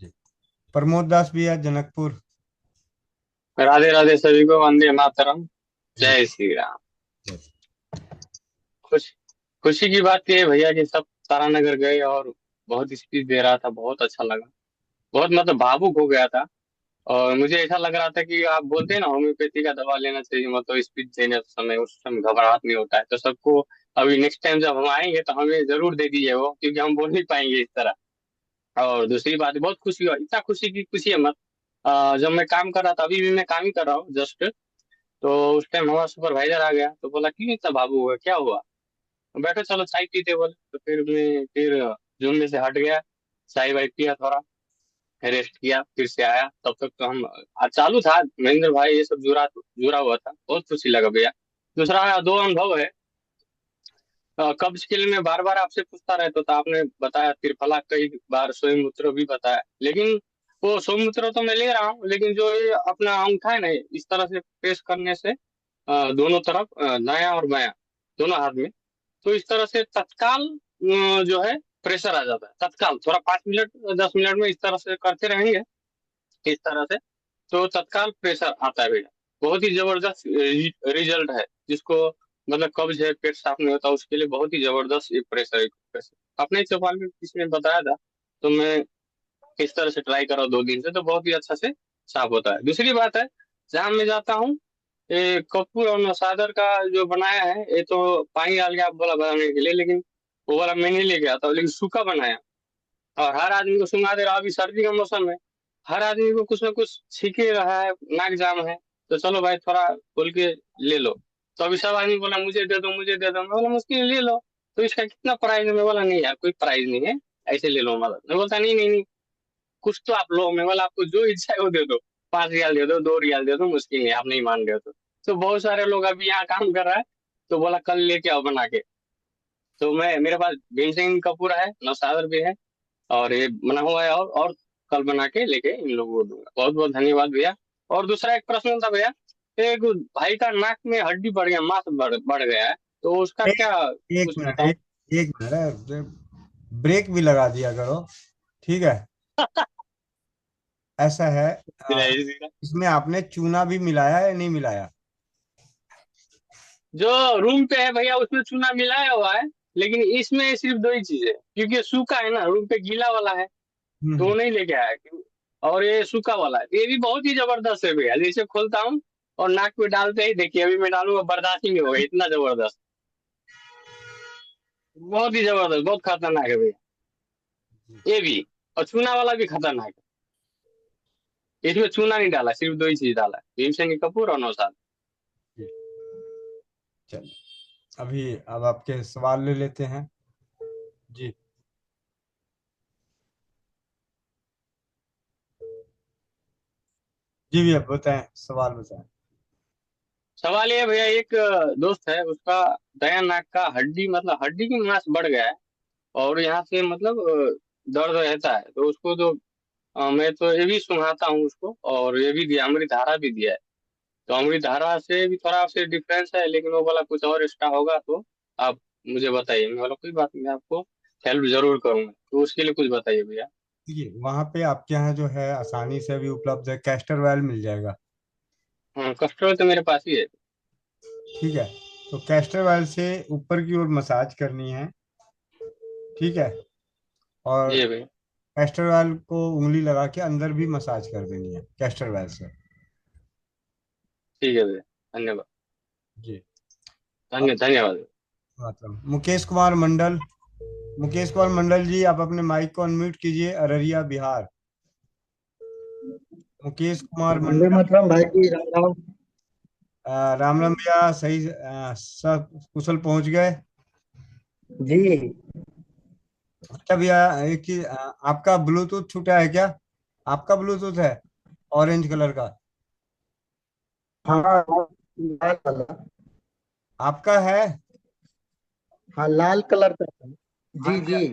जी। प्रमोद दास भी है जनकपुर। राधे राधे सभी को, वंदे मातरम, जी जय श्री राम। जी। खुश खुशी की बात ये है भैया कि सब तारानगर गए और बहुत स्पीच दे रहा था, बहुत अच्छा लगा। बहुत मतलब भावुक हो गया था। और मुझे ऐसा लग रहा था कि आप बोलते हैं ना होम्योपैथी का दवा लेना चाहिए, मतलब स्पीच देने समय उस समय घबराहट नहीं होता है, तो सबको अभी नेक्स्ट टाइम जब हम आएंगे तो हमें जरूर दे दीजिए वो, क्योंकि हम बोल नहीं पाएंगे इस तरह। और दूसरी बात, बहुत खुशी हुआ, इतना खुशी की खुशी है मत। जब मैं काम कर रहा था, अभी भी मैं काम ही कर रहा हूँ जस्ट, तो उस टाइम हमारा सुपरवाइजर आ गया तो बोला क्यों इतना बाबू हुआ, क्या हुआ। बैठो चलो चाय पीते बोले, तो फिर जूम में से हट गया, चाय वाय पिया, थोड़ा रेस्ट किया, फिर से आया। तब तक तो हम चालू था, महेंद्र भाई ये सब जुड़ा जुड़ा हुआ था, बहुत खुशी लगा भैया। दूसरा दो अनुभव है। कब्ज के लिए मैं बार बार आपसे पूछता रहता था, आपने बताया त्रिफला, कई बार स्वयंमूत्र भी बताया, लेकिन वो स्वयंमूत्र तो मैं ले रहा हूँ, लेकिन जो ये अपना अंगूठा है ना, इस तरह से प्रेस करने से दोनों तरफ दायां और बायां दोनों हाथ में, तो इस तरह से तत्काल जो है प्रेशर आ जाता है तत्काल। थोड़ा 5 मिनट 10 मिनट में इस तरह से करते रहेंगे, इस तरह से तो तत्काल प्रेशर आता है भैया। बहुत ही जबरदस्त रिजल्ट है, जिसको मतलब कब्ज है, पेट साफ नहीं होता, उसके लिए बहुत ही जबरदस्त ये प्रेशर अपने चौपाल में किसी ने बताया था, तो मैं इस तरह से ट्राई कर रहा हूँ 2 दिन से, तो बहुत ही अच्छा से साफ होता है। दूसरी बात है, जहाँ मैं जाता हूँ, ये कपूर और नौसादर का जो बनाया है, ये तो पानी डाल के आप बोला बनाने के लिए, लेकिन वो वाला मैं नहीं लेके आता हूँ, लेकिन सूखा बनाया और हर आदमी को सुंघा दे रहा। अभी सर्दी का मौसम है, हर आदमी को कुछ ना कुछ छींक ही रहा है, नाक जाम है, तो चलो भाई थोड़ा खोल के ले लो। तो अभी सब आदमी बोला मुझे दे दो मुझे दे दो, मैं बोला मुश्किल ले लो, तो इसका कितना प्राइस है। मैं बोला नहीं यार कोई प्राइस नहीं है, ऐसे ले लो। मतलब मैं बोलता नहीं नहीं नहीं, कुछ तो आप लो। मैं बोला आपको जो इच्छा है वो दे दो, 5 रियाल दे दो, 2 रियाल दे दो, मुश्किल नहीं, आप नहीं मान रहे हो तो बहुत सारे लोग अभी यहाँ काम कर रहा है, तो बोला कल लेके आओ बना के। तो मैं, मेरे पास भीमसेन कपूर है, नौसादर भी है, और ये बना हुआ है, और कल बना के लेके इन लोगों को दूंगा। बहुत बहुत धन्यवाद भैया। और दूसरा एक प्रश्न था भैया, एक भाई का नाक में हड्डी बढ़ गया, मांस बढ़ गया है, तो उसका एक क्या, एक कुछ मिनट बताओ। एक मिनट है, ब्रेक भी लगा दिया करो, ठीक है। ऐसा है, जय श्री राम। इसमें आपने चूना भी मिलाया या नहीं मिलाया? जो रूम पे है भैया उसमें चूना मिलाया हुआ है, लेकिन इसमें सिर्फ दो ही चीजें, क्योंकि सूखा है ना, रूम पे गीला वाला है तो वो हम्म। नहीं लेके आया। और ये सूखा वाला है, ये भी बहुत ही जबरदस्त है भैया। जैसे खोलता हूँ और नाक पे डालते ही देखिए, अभी मैं डालूंगा बर्दाश्त ही नहीं होगा, इतना जबरदस्त, बहुत ही जबरदस्त, बहुत खतरनाक है भैया ये भी। और चूना वाला भी खतरनाक है, इसमें चूना नहीं डाला, सिर्फ दो ही चीज डाला है, भीमसेन कपूर और नौशाद। चलिए, अभी अब आपके सवाल ले लेते हैं जी। जी भैया बताएं, सवाल बताएं। सवाल ये है भैया, एक दोस्त है उसका दायां नाक का हड्डी, मतलब हड्डी की मांस बढ़ गया है, और यहाँ से मतलब दर्द रहता है, तो उसको तो मैं तो ये भी सुनाता हूँ उसको, और ये भी दिया, अमृत धारा भी दिया है। तो अमृत धारा से भी थोड़ा से डिफरेंस है, लेकिन वो बोला कुछ और एक्स्ट्रा होगा तो आप मुझे बताइए। मैं बोला कोई बात नहीं, मैं आपको हेल्प जरूर करूंगा, तो उसके लिए कुछ बताइए भैया। देखिए, वहां पे आपके यहाँ जो है आसानी से अभी उपलब्ध है, कैस्टर ऑयल मिल जाएगा। हाँ, कस्टमर तो मेरे पास ही है। ठीक है, तो कैस्टर ऑयल से ऊपर की ओर मसाज करनी है, ठीक है। और जी भैया। कैस्टर ऑयल को उंगली लगा के अंदर भी मसाज कर देनी है कैस्टर ऑयल से। ठीक है भैया, धन्यवाद। जी। अब धन्यवाद। मतलब मुकेश कुमार मंडल। मुकेश कुमार मंडल जी, आप अपने माइक को अनम्यूट कीजिए। अररिया बिहार। मुकेश कुमार वंदे मंडल। मातरम भाई जी, राम राम। राम राम भैया, सही सब कुशल पहुंच गए? जी। अच्छा भैया, एक ही आपका ब्लूटूथ छूटा है क्या? आपका ब्लूटूथ है ऑरेंज कलर का? हाँ लाल वाला। आपका है? हाँ लाल कलर का था। हाँ जी भैया। जी।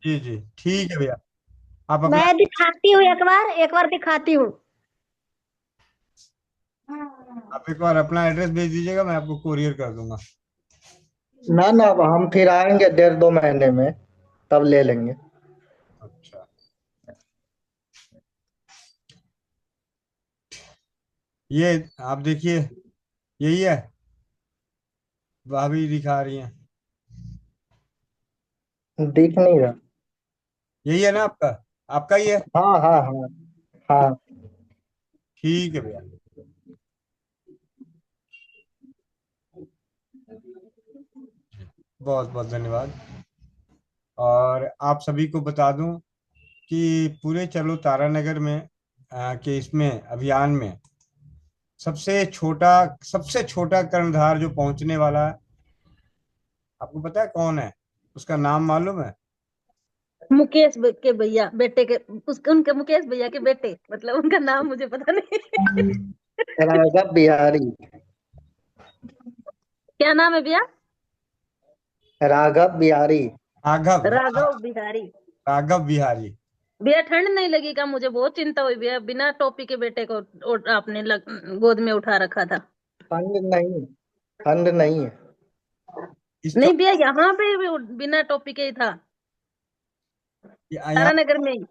जी जी, ठीक है भैया। आप अपना मैं दिखाती हूँ, एक बार दिखाती हूँ। आप एक बार अपना एड्रेस भेज दीजिएगा, मैं आपको कोरियर कर दूंगा। ना ना, अब हम फिर आएंगे 1.5-2 महीने में, तब ले लेंगे। अच्छा, ये आप देखिए, यही है, भाभी दिखा रही हैं। दिख नहीं रहा। यही है ना आपका? आपका ही है? हाँ हाँ हाँ। हाँ। ठीक है भैया। बहुत बहुत धन्यवाद। और आप सभी को बता दूं कि पूरे चलो तारानगर में के इसमें अभियान में सबसे छोटा कर्णधार जो पहुंचने वाला है, आपको पता है कौन है? उसका नाम मालूम है? के भैया बेटे के, उसके उनके मुकेश भैया के बेटे, मतलब उनका नाम मुझे पता नहीं। राघव बिहारी। क्या नाम है भैया? राघव बिहारी। राघव राघव बिहारी। राघव बिहारी। भैया ठंड नहीं लगी क्या? मुझे बहुत चिंता हुई भैया, बिना टोपी के बेटे को आपने गोद में उठा रखा था। ठंड नहीं, ठंड नहीं है। इस नहीं भैया, यहाँ पे भी बिना टोपी के ही था, यहाँ तारानगर में ही।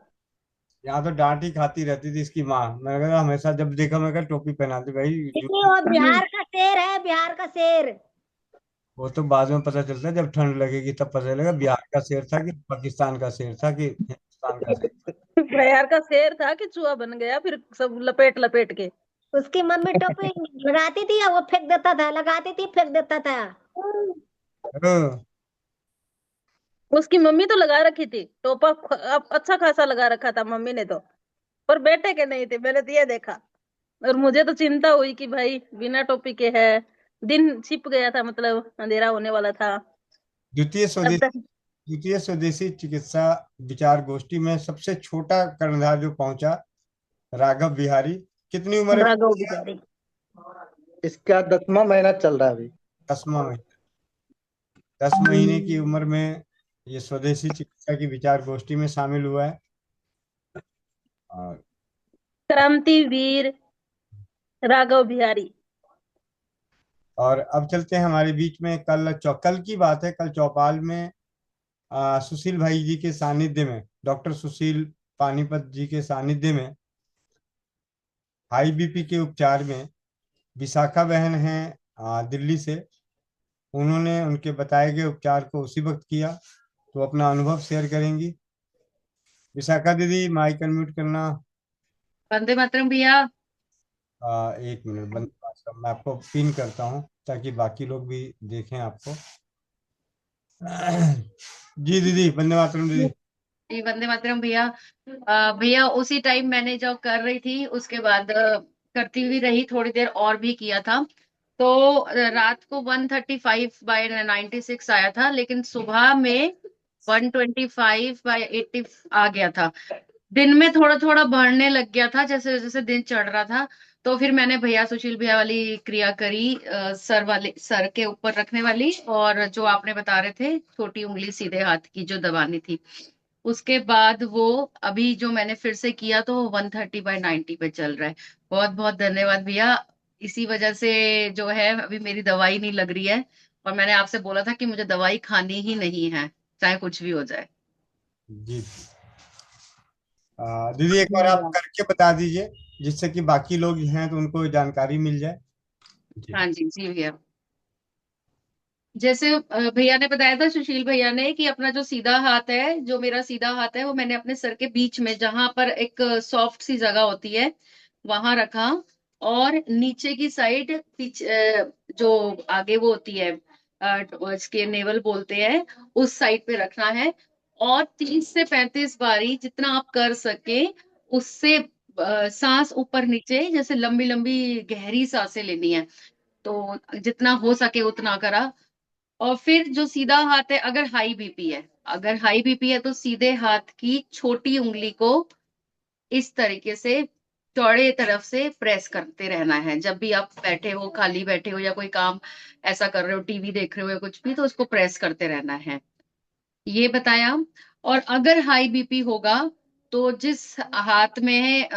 यहाँ तो डांट ही खाती रहती थी इसकी माँ। मैंने कहा हमेशा जब देखा, मैं कहा टोपी पहनाती भाई देखिए, वो बिहार का शेर है, बिहार का शेर। वो तो बाद में पता चलता है, जब ठंड लगेगी तब पता चलेगा बिहार का शेर था कि पाकिस्तान का शेर था कि हिंदुस्तान का शेर। बिहार का शेर था कि चूहा बन गया फिर सब लपेट लपेट के। उसकी मम्मी टोपी लगाती थी, वो फेंक देता था, लगाती थी, फेंक देता था। हाँ, उसकी मम्मी तो लगा रखी थी टोपा, अच्छा खासा लगा रखा था मम्मी ने तो, पर बेटे के नहीं थे, मैंने तो ये देखा। और मुझे तो चिंता हुई कि भाई बिना टोपी के है, दिन छिप गया था, मतलब अंधेरा होने वाला था। द्वितीय अब स्वदेशी द्वितीय स्वदेशी चिकित्सा विचार गोष्ठी में सबसे छोटा कर्णधार जो पहुंचा, राघव बिहारी। कितनी उम्र है? राघव बिहारी। इसका 10वां महीना चल रहा है अभी। 10वां महीना। 10 महीने की उम्र में ये स्वदेशी चिकित्सा की विचार गोष्ठी में शामिल हुआ है। और क्रांतिवीर राघव बिहारी। अब चलते हैं हमारे बीच में। कल की बात है, कल चौपाल में सुशील भाई जी के सानिध्य में, डॉक्टर सुशील पानीपत जी के सानिध्य में, हाई बीपी के उपचार में विशाखा बहन हैं दिल्ली से। उन्होंने उनके बताए गए उपचार को उसी वक्त किया, तो अपना अनुभव शेयर करेंगी। विशाखा दीदी, माइक अनम्यूट करना। वंदे मातरम भैया। एक मिनट, मैं आपको पिन करता हूँ ताकि बाकी लोग भी देखें आपको। जी दीदी, वंदे मातरम दीदी। जी वंदे मातरम भैया। भैया उसी टाइम मैंने जो कर रही थी उसके बाद करती हुई रही, थोड़ी देर और भी किया था। तो रात को 135/96 आया था, लेकिन सुबह में 125/80 आ गया था। दिन में थोड़ा थोड़ा बढ़ने लग गया था जैसे जैसे दिन चढ़ रहा था। तो फिर मैंने भैया सुशील भैया वाली क्रिया करी, सर के ऊपर रखने वाली, और जो आपने बता रहे थे छोटी उंगली सीधे हाथ की जो दबानी थी। उसके बाद वो अभी जो मैंने फिर से किया तो 130/90 पे चल रहा है। बहुत बहुत धन्यवाद भैया। इसी वजह से जो है अभी मेरी दवाई नहीं लग रही है, और मैंने आपसे बोला था कि मुझे दवाई खानी ही नहीं है, चाहे कुछ भी हो जाए। जी दीदी, एक बार आप करके बता दीजिए, जिससे कि बाकी लोग हैं तो उनको जानकारी मिल जाए। जी हाँ जी जी भैया। जैसे भैया ने बताया था, सुशील भैया ने, कि अपना जो सीधा हाथ है, जो मेरा सीधा हाथ है, वो मैंने अपने सर के बीच में, जहां पर एक सॉफ्ट सी जगह होती है, वहां रखा। और नीचे की साइड पीछे जो आगे वो होती है, इसके नेवल बोलते हैं, उस साइड पे रखना है। और 30 से 35 बारी जितना आप कर सके, उससे सांस ऊपर नीचे, जैसे लंबी लंबी गहरी सांसें लेनी है, तो जितना हो सके उतना करा। और फिर जो सीधा हाथ है, अगर हाई बीपी है, तो सीधे हाथ की छोटी उंगली को इस तरीके से चौड़े तरफ से प्रेस करते रहना है। जब भी आप बैठे हो, खाली बैठे हो, या कोई काम ऐसा कर रहे हो, टीवी देख रहे हो या कुछ भी, तो उसको प्रेस करते रहना है, ये बताया। और अगर हाई बीपी होगा तो जिस हाथ में है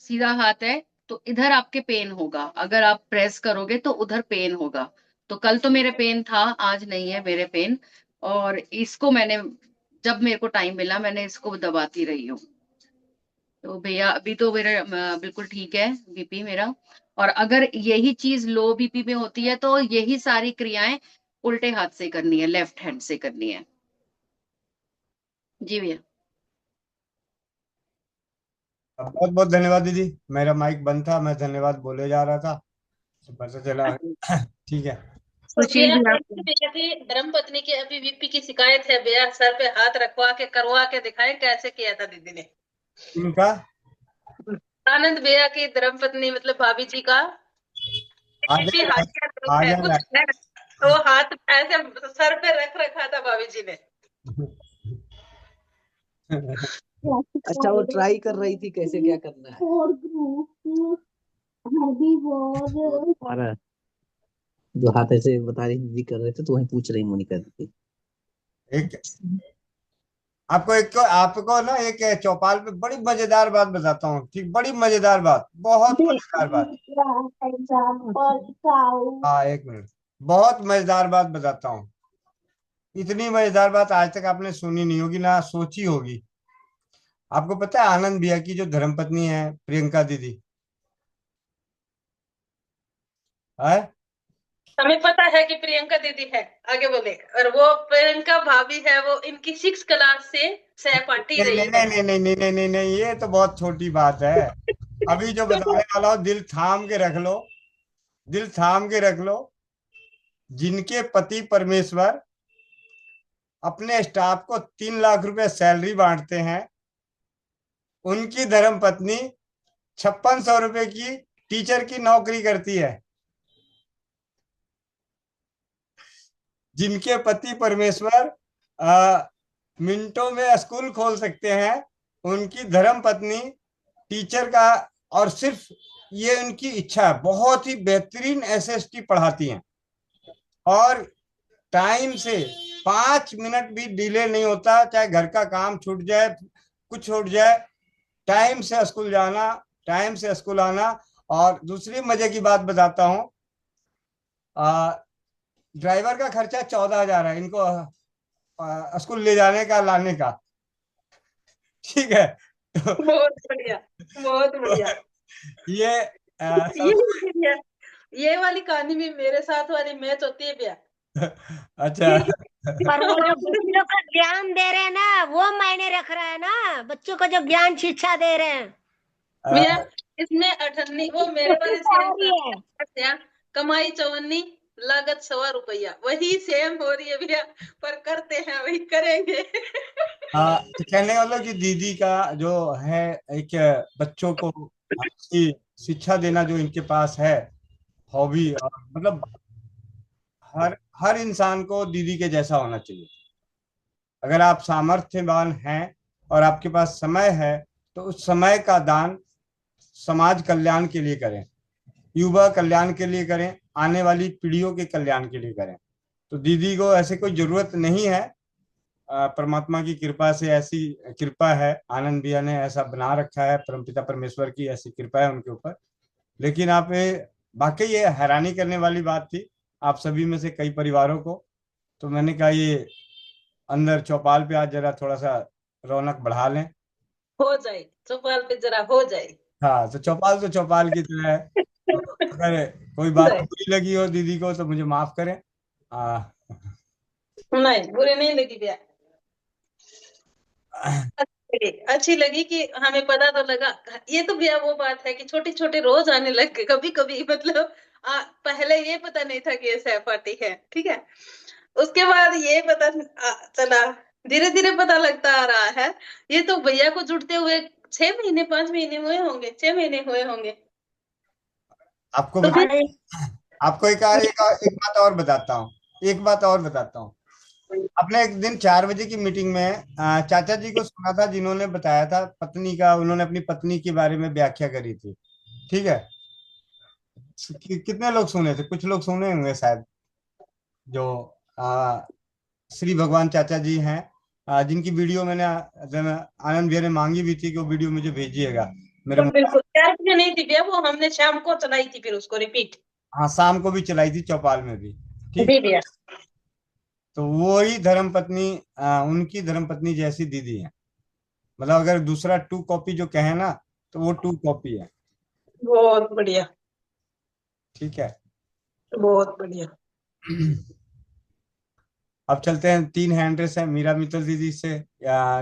सीधा हाथ है, तो इधर आपके पेन होगा, अगर आप प्रेस करोगे तो उधर पेन होगा। तो कल तो मेरे पेन था, आज नहीं है मेरे पेन। और इसको मैंने, जब मेरे को टाइम मिला, मैंने इसको दबाती रही हूँ। तो भैया अभी तो मेरा बिल्कुल ठीक है बीपी मेरा। और अगर यही चीज लो बीपी में होती है तो यही सारी क्रियाएं उल्टे हाथ से करनी है, लेफ्ट हैंड से करनी है। जी भैया। बहुत बहुत धन्यवाद दीदी। मेरा माइक बंद था, मैं धन्यवाद बोले जा रहा था, तो पता चला। ठीक है। तो सुशील भैया भैया ऐसी भैया की धर्म पत्नी की अभी बीपी की शिकायत है भैया, सर पे हाथ रखवा के करवा के दिखाएं कैसे किया था दीदी ने। इनका आनंद भैया की धर्म पत्नी मतलब भाभी जी का आ बीपी जाएगा, हाई का ग्रुप आ है जाएगा। कुछ है, तो हाथ ऐसे सर पे रख रखा था भाभी जी ने। अच्छा, वो ट्राई कर रही थी कैसे क्या करना है। हमारा जो हाथ ऐसे बता रही दीदी कर रहे थे, तो वही पूछ रही मोनिका दीदी। एक आपको ना एक चौपाल पे बड़ी मजेदार बात बताता हूँ। ठीक, बड़ी मजेदार बात, बहुत मजेदार बात। हाँ, एक मिनट, बहुत मजेदार बात बताता हूँ। इतनी मजेदार बात आज तक आपने सुनी नहीं होगी, ना सोची होगी। आपको पता है आनंद भैया की जो धर्मपत्नी है प्रियंका दीदी है? हमें पता है कि प्रियंका दीदी है, आगे बोले। और वो प्रियंका भाभी है, वो इनकी 6 क्लास से सहपाठी नहीं रही नहीं है। नहीं नहीं नहीं नहीं नहीं नहीं, ये तो बहुत छोटी बात है। अभी जो बताने वाला हूँ, दिल थाम के रख लो, दिल थाम के रख लो। जिनके पति परमेश्वर अपने स्टाफ को 3 लाख रुपए सैलरी बांटते हैं, उनकी धर्म पत्नी 5600 रुपए की टीचर की नौकरी करती है। जिनके पति परमेश्वर मिनटों में स्कूल खोल सकते हैं, उनकी धर्म पत्नी टीचर का, और सिर्फ ये उनकी इच्छा है, बहुत ही बेहतरीन एसएसटी पढ़ाती हैं, और टाइम से 5 मिनट भी डिले नहीं होता, चाहे घर का काम छूट जाए, कुछ छूट जाए, टाइम से स्कूल जाना, टाइम से स्कूल आना। और दूसरी मजे की बात बताता हूँ, ड्राइवर का खर्चा 14,000 है इनको स्कूल ले जाने का, लाने का। ठीक है। तो बहुत बढ़िया, बहुत बढ़िया। ये ये ये वाली कहानी भी मेरे साथ वाली मैच होती है भैया। अच्छा। पर वो जो बच्चों का ज्ञान दे रहे हैं ना, वो मायने रख रहा है ना, बच्चों को जो ज्ञान शिक्षा दे रहे हैं। भैया इसमें 98 वो मेरे वाले सेम कमाई 54, लागत 100 रुपया, वही सेम हो रही है भैया, पर करते हैं वही करेंगे। तो कहने वाला कि दीदी का जो है एक बच्चों को अच्छी शिक्षा देना जो इनके पास है हॉबी, मतलब हर हर इंसान को दीदी के जैसा होना चाहिए। अगर आप सामर्थ्यवान हैं और आपके पास समय है, तो उस समय का दान समाज कल्याण के लिए करें, युवा कल्याण के लिए करें, आने वाली पीढ़ियों के कल्याण के लिए करें। तो दीदी को ऐसे कोई जरूरत नहीं है, परमात्मा की कृपा से ऐसी कृपा है, आनंद भैया ने ऐसा बना रखा है, परमपिता परमेश्वर की ऐसी कृपा है उनके ऊपर। लेकिन आप वाकई ये हैरानी करने वाली बात थी आप सभी में से कई परिवारों को। तो मैंने कहा ये अंदर चौपाल पे आज जरा थोड़ा सा रौनक बढ़ा लें। हो जाए चौपाल पे, जरा हो जाए। हाँ, तो चौपाल की तरह है। तो अगर कोई बात बुरी लगी हो दीदी को तो मुझे माफ करें। नहीं, बुरी नहीं लगी भैया, अच्छी लगी कि हमें पता तो लगा। ये तो भैया वो बात है कि छोटे छोटे रोज आने लग गए कभी कभी, मतलब पहले ये पता नहीं था कि ये सहपाठी है, ठीक है। उसके बाद ये पता चला धीरे धीरे पता लगता आ रहा है। ये तो भैया को जुड़ते हुए 6 महीने 5 महीने हुए होंगे, 6 महीने हुए होंगे। आपको तो बता, फिर आपको एक बात और बताता हूँ, एक बात और बताता हूँ। अपने एक दिन 4 बजे की मीटिंग में चाचा जी को सुना था, जिन्होंने बताया था पत्नी का, उन्होंने अपनी पत्नी के बारे में व्याख्या करी थी। ठीक है, कितने लोग सुने थे? कुछ लोग सुने होंगे शायद, जो श्री भगवान चाचा जी हैं, जिनकी वीडियो मैंने आनंद भैया ने मांगी भी थी कि वो वीडियो मुझे भेजिएगा मेरे बिल्कुल 4 बजे नहीं थी भैया, वो हमने शाम को चलाई थी फिर उसको रिपीट। हाँ, शाम को भी चलाई थी, चौपाल में भी। ठीक, जी भैया। तो वही धर्मपत्नी, उनकी धर्मपत्नी जैसी दीदी है। मतलब अगर दूसरा 2 कॉपी जो कहे ना, तो वो 2 कॉपी है। बहुत बढ़िया, ठीक है। बहुत बढ़िया। अब चलते हैं, 3 हैंड रेस है मीरा मित्तल दीदी से,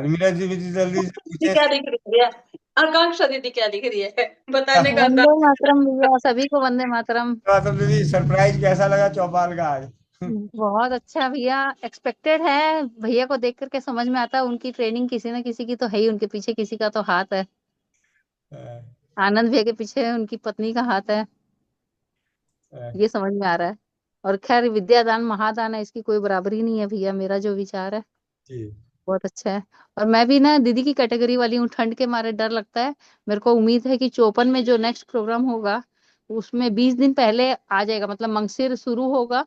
मीरा दीदी जल्दी से पूछे। क्या लिख रही है भैया? आकांक्षा दीदी क्या लिख रही है बताने का? वंदे मातरम भैया, सभी को वंदे मातरम। दीदी, सरप्राइज कैसा लगा चौपाल का आज? बहुत अच्छा भैया, एक्सपेक्टेड है। भैया को देख करके समझ में आता है उनकी ट्रेनिंग किसी न किसी की तो है ही, उनके पीछे किसी का तो हाथ है। आनंद भैया के पीछे उनकी पत्नी का हाथ है, ये समझ में आ रहा है। और खैर, विद्यादान महादान है, इसकी कोई बराबरी नहीं है भैया, मेरा जो विचार है जी। बहुत अच्छा है। और मैं भी ना दीदी की कैटेगरी वाली हूँ, ठंड के मारे डर लगता है। मेरे को उम्मीद है कि 54 में जो नेक्स्ट प्रोग्राम होगा उसमें 20 दिन पहले आ जाएगा, मतलब मंगसिर शुरू होगा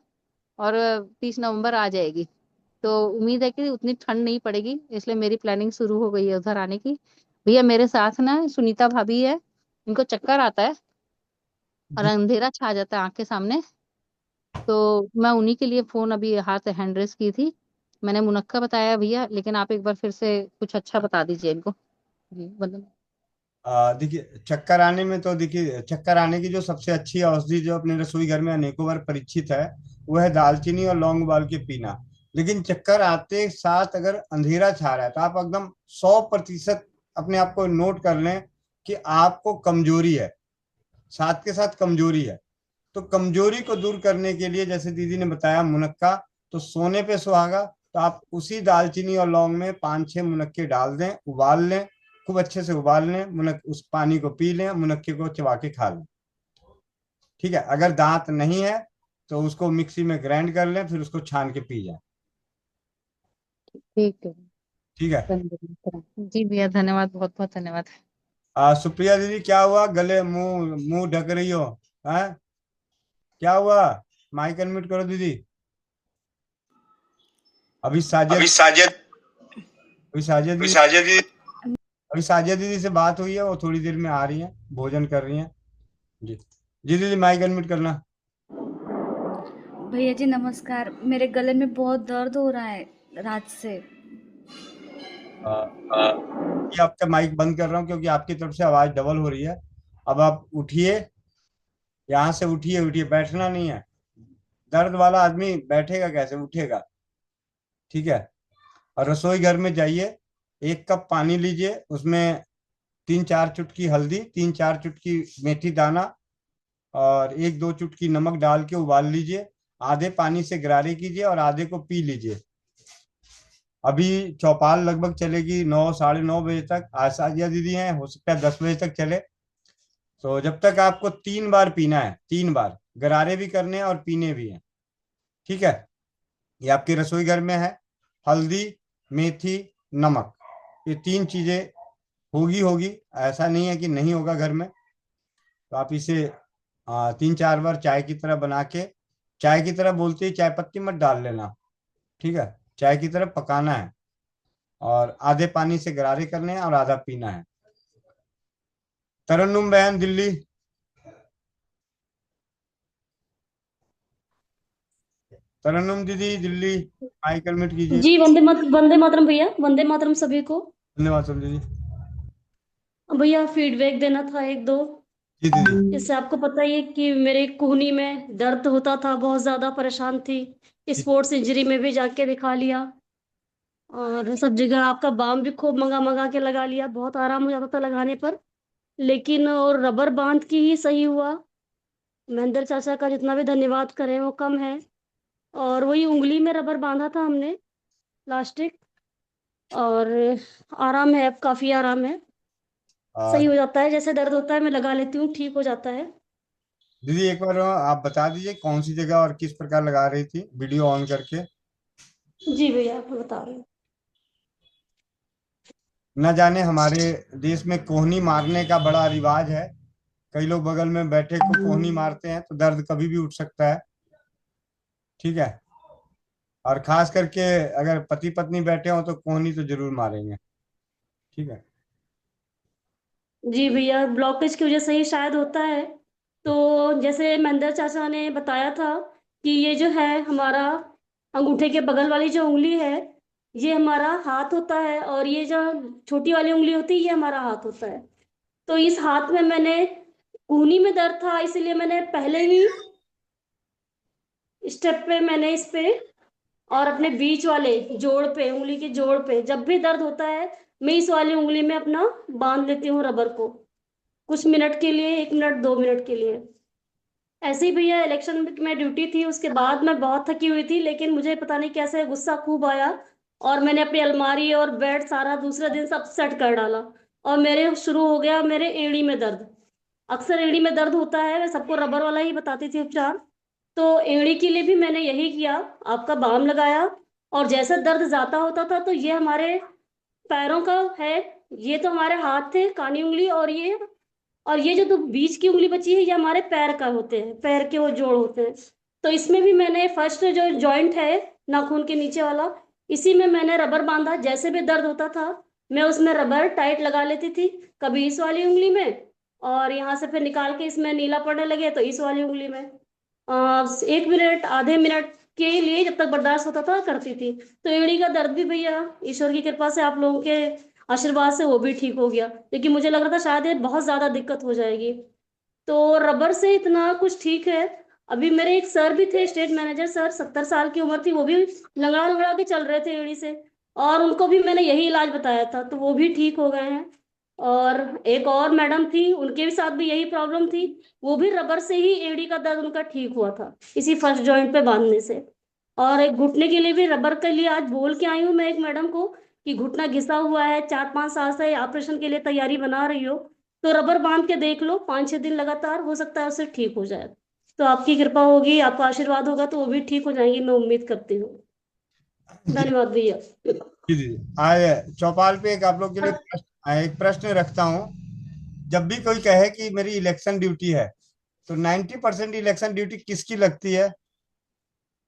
और 30 नवंबर आ जाएगी। तो उम्मीद है कि उतनी ठंड नहीं पड़ेगी, इसलिए मेरी प्लानिंग शुरू हो गई है उधर आने की। भैया मेरे साथ ना सुनीता भाभी है, इनको चक्कर आता है और अंधेरा छा जाता है आंख के सामने। तो मैं उन्हीं के लिए फोन अभी हाथ हैंड रेस की थी। मैंने मुनक्का बताया भैया, लेकिन आप एक बार फिर से कुछ अच्छा बता दीजिए इनको। जी मतलब देखिए, चक्कर आने में तो देखिए, चक्कर आने की जो सबसे अच्छी औषधि जो अपने रसोई घर में अनेकों बार परीक्षित है, वो है दालचीनी और लौंग उबाल के पीना। लेकिन चक्कर आते साथ अगर अंधेरा छा रहा है, तो आप एकदम 100% अपने आप को नोट कर लें कि आपको कमजोरी है, साथ के साथ कमजोरी है। तो कमजोरी को दूर करने के लिए, जैसे दीदी ने बताया मुनक्का, तो सोने पे सुहागा, तो आप उसी दालचीनी और लौंग में 5-6 मुनक्के डाल दें, उबाल लें, खूब अच्छे से उबाल लें, उस पानी को पी लें, मुनक्के को चबा के खा लें। ठीक है। अगर दांत नहीं है तो उसको मिक्सी में ग्राइंड कर लें, फिर उसको छान के पी जाए। ठीक है। ठीक है। जी भैया, धन्यवाद, बहुत बहुत धन्यवाद। सुप्रिया दीदी, क्या हुआ? गले मुंह मुंह ढक रही हो? हैं, क्या हुआ? माइक अनम्यूट करो दीदी। अभी साजिद दीदी से बात हुई है, वो थोड़ी देर में आ रही हैं, भोजन कर रही हैं। जी जी दीदी, माइक अनम्यूट करना। भैया जी नमस्कार, मेरे गले में बहुत दर्द हो रहा है रात से। ये आपका माइक बंद कर रहा हूँ, क्योंकि आपकी तरफ से आवाज डबल हो रही है। अब आप उठिए, यहाँ से उठिए, उठिए, बैठना नहीं है। दर्द वाला आदमी बैठेगा कैसे, उठेगा? ठीक है। और रसोई घर में जाइए, 1 कप पानी लीजिए, उसमें 3-4 चुटकी हल्दी, 3-4 चुटकी मेथी दाना और 1-2 चुटकी नमक डाल के उबाल लीजिए। आधे पानी से गरारे कीजिए और आधे को पी लीजिए। अभी चौपाल लगभग चलेगी 9-9:30 बजे तक। आशाजिया दीदी हैं, हो सकता है 10 बजे तक चले। तो जब तक आपको 3 बार पीना है, 3 बार गरारे भी करने हैं और पीने भी हैं। ठीक है। ये आपके रसोई घर में है, हल्दी, मेथी, नमक, ये 3 चीजें होगी, ऐसा नहीं है कि नहीं होगा घर में। तो आप इसे 3-4 बार चाय की तरह बना के, चाय की तरह बोलते ही चाय पत्ती मत डाल लेना। ठीक है। चाय की तरह पकाना है और आधे पानी से गरारे करने हैं और आधा पीना है। तरन्नुम बहन दिल्ली, तरन्नुम दीदी दिल्ली, माइक अनम्यूट कीजिए। जी वंदे मातरम भैया, वंदे मातरम सभी को। धन्यवाद दीदी। भैया फीडबैक देना था एक दो। जी दीदी। जैसे आपको पता ही है कि मेरे कूहनी में दर्द होता था, बहुत ज्यादा परेशान थी। स्पोर्ट्स इंजरी में भी जाके दिखा लिया और सब जगह आपका बाम भी खूब मंगा मंगा के लगा लिया, बहुत आराम हो जाता था लगाने पर। लेकिन और रबर बांध की ही सही हुआ। महेंद्र चाचा का जितना भी धन्यवाद करें वो कम है। और वही उंगली में रबर बांधा था हमने, प्लास्टिक, और आराम है, अब काफी आराम है, आ, सही हो जाता है। जैसे दर्द होता है मैं लगा लेती हूँ, ठीक हो जाता है। दीदी एक बार आप बता दीजिए कौन सी जगह और किस प्रकार लगा रही थी, वीडियो ऑन करके। जी भैया, मैं बता रही हूँ। न जाने हमारे देश में कोहनी मारने का बड़ा रिवाज है। कई लोग बगल में बैठे को कोहनी मारते हैं तो दर्द कभी भी उठ सकता है। ठीक है। और खास करके अगर पति पत्नी बैठे हो तो कोहनी तो जरूर मारेंगे। ठीक है। जी भैया, ब्लॉकेज की वजह से ही शायद होता है। तो जैसे महेंद्र चाचा ने बताया था कि ये जो है हमारा अंगूठे के बगल वाली जो उंगली है, ये हमारा हाथ होता है, और ये जो छोटी वाली उंगली होती है ये हमारा हाथ होता है। तो इस हाथ में मैंने कूहनी में दर्द था, इसीलिए मैंने पहले ही स्टेप पे मैंने इस पे और अपने बीच वाले जोड़ पे, उंगली के जोड़ पे जब भी दर्द होता है मैं इस वाली उंगली में अपना बांध लेती हूँ रबर को, कुछ मिनट के लिए, 1 मिनट 2 मिनट के लिए। ऐसे ही भैया इलेक्शन में ड्यूटी थी, उसके बाद मैं बहुत थकी हुई थी, लेकिन मुझे पता नहीं कैसे गुस्सा खूब आया और मैंने अपनी अलमारी और बेड सारा दूसरे दिन सब सेट कर डाला, और मेरे शुरू हो गया मेरे एड़ी में दर्द। अक्सर एड़ी में दर्द होता है, मैं सबको रबर वाला ही बताती थी उपचार। तो एड़ी के लिए भी मैंने यही किया, आपका बाम लगाया, और जैसे दर्द जाता होता था तो ये हमारे पैरों का है, ये तो हमारे हाथ थे कानी उंगली, और ये जो दो बीच की उंगली बची है ये हमारे पैर का होते हैं, पैर के वो जोड़ होते हैं। तो इसमें भी मैंने फर्स्ट जो जॉइंट है नाखून के नीचे वाला, इसी में मैंने रबर बांधा। जैसे भी दर्द होता था मैं उसमें रबर टाइट लगा लेती थी, कभी इस वाली उंगली में, और यहाँ से फिर निकाल के इसमें नीला पड़ने लगे तो इस वाली उंगली में। 1 मिनट आधे मिनट के लिए जब तक बर्दाश्त होता था करती थी। तो एड़ी का दर्द भी भैया ईश्वर की कृपा से, आप लोगों के आशीर्वाद से वो भी ठीक हो गया, लेकिन मुझे लग रहा था शायद ये बहुत ज्यादा दिक्कत हो जाएगी। तो रबर से इतना कुछ ठीक है। अभी मेरे एक सर भी थे, स्टेट मैनेजर सर, 70 साल की उम्र थी, वो भी लंगड़ा लंगड़ा के चल रहे थे एड़ी से, और उनको भी मैंने यही इलाज बताया था तो वो भी ठीक हो गए हैं। और एक और मैडम थी, उनके भी साथ भी यही प्रॉब्लम थी, वो भी रबर से ही एड़ी का दर्द उनका ठीक हुआ था, इसी फर्स्ट जॉइंट पे बांधने से। और एक घुटने के लिए भी रबर के लिए आज बोल के आई हूँ मैं एक मैडम को कि घुटना घिसा हुआ है, 4-5 साल से ऑपरेशन के लिए तैयारी बना रही हो, तो रबर बांध के देख लो, 5-6 दिन लगातार, हो सकता है उससे ठीक हो जाए। तो आपकी कृपा होगी, आपका आशीर्वाद होगा तो वो भी ठीक हो जाएंगी, मैं उम्मीद करती हूँ। जी धन्यवाद भैया। जी दीदी। आए चौपाल पे एक आप लोग के लिए एक प्रश्न रखता हूँ। जब भी कोई कहे कि मेरी इलेक्शन ड्यूटी है तो 90% इलेक्शन ड्यूटी किसकी लगती है?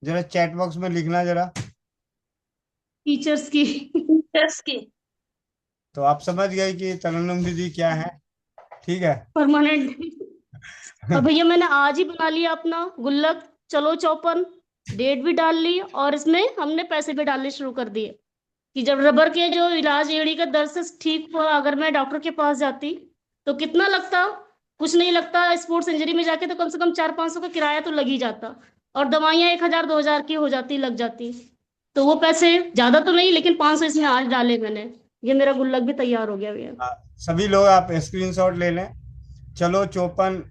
जरा चैट बॉक्स में लिखना जरा। टीचर्स की। टीचर्स की। तो आप समझ गए कि तरन्नुम दीदी क्या है। ठीक है। परमानेंट। और भैया मैंने आज ही बना लिया अपना गुल्लक, चलो चौपन, डेट भी डाल ली, और इसमें हमने पैसे भी डालने शुरू कर दिए कि जब रबर के जो इलाज एड़ी का दर्द से ठीक हुआ, अगर मैं डॉक्टर के पास जाती तो कितना लगता, कुछ नहीं लगता, स्पोर्ट्स इंजरी में जाके तो कम से कम 400-500 का किराया तो लग ही जाता, और दवाइयाँ 1000-2000 की हो जाती, लग जाती। तो वो पैसे ज्यादा तो नहीं, लेकिन 500 इसमें आज डाले मैंने, ये मेरा गुल्लक भी तैयार हो गया भैया। सभी लोग आप स्क्रीनशॉट ले लें। चलो चौपन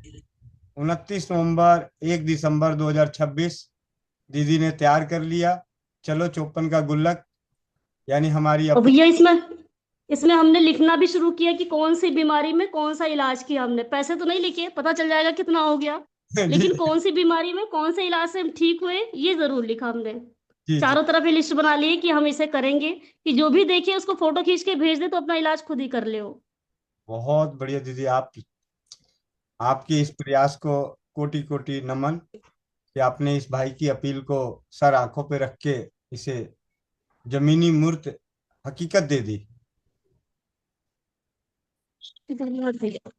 29 नवंबर 1 दिसंबर 2026 दीदी ने तैयार कर लिया। चलो चौपन का गुल्लक, यानी हमारी और भैया इसमें इसमें हमने लिखना भी शुरू किया कि कौन सी बीमारी में कौन सा इलाज किया हमने। पैसे तो नहीं लिखे, पता चल जाएगा कितना हो गया, लेकिन कौन सी बीमारी में कौन से इलाज से हम ठीक हुए ये जरूर लिखा हमने। जी चारों तरफ ये लिस्ट बना ली कि हम इसे करेंगे, कि जो भी देखे उसको फोटो खींच के भेज दे तो अपना इलाज खुद ही कर ले वो। बहुत बढ़िया दीदी। आपके इस प्रयास को कोटि कोटि नमन कि आपने इस भाई की अपील को सर आंखों पे रख के इसे जमीनी मूर्त हकीकत दे दी। धन्यवाद भैया।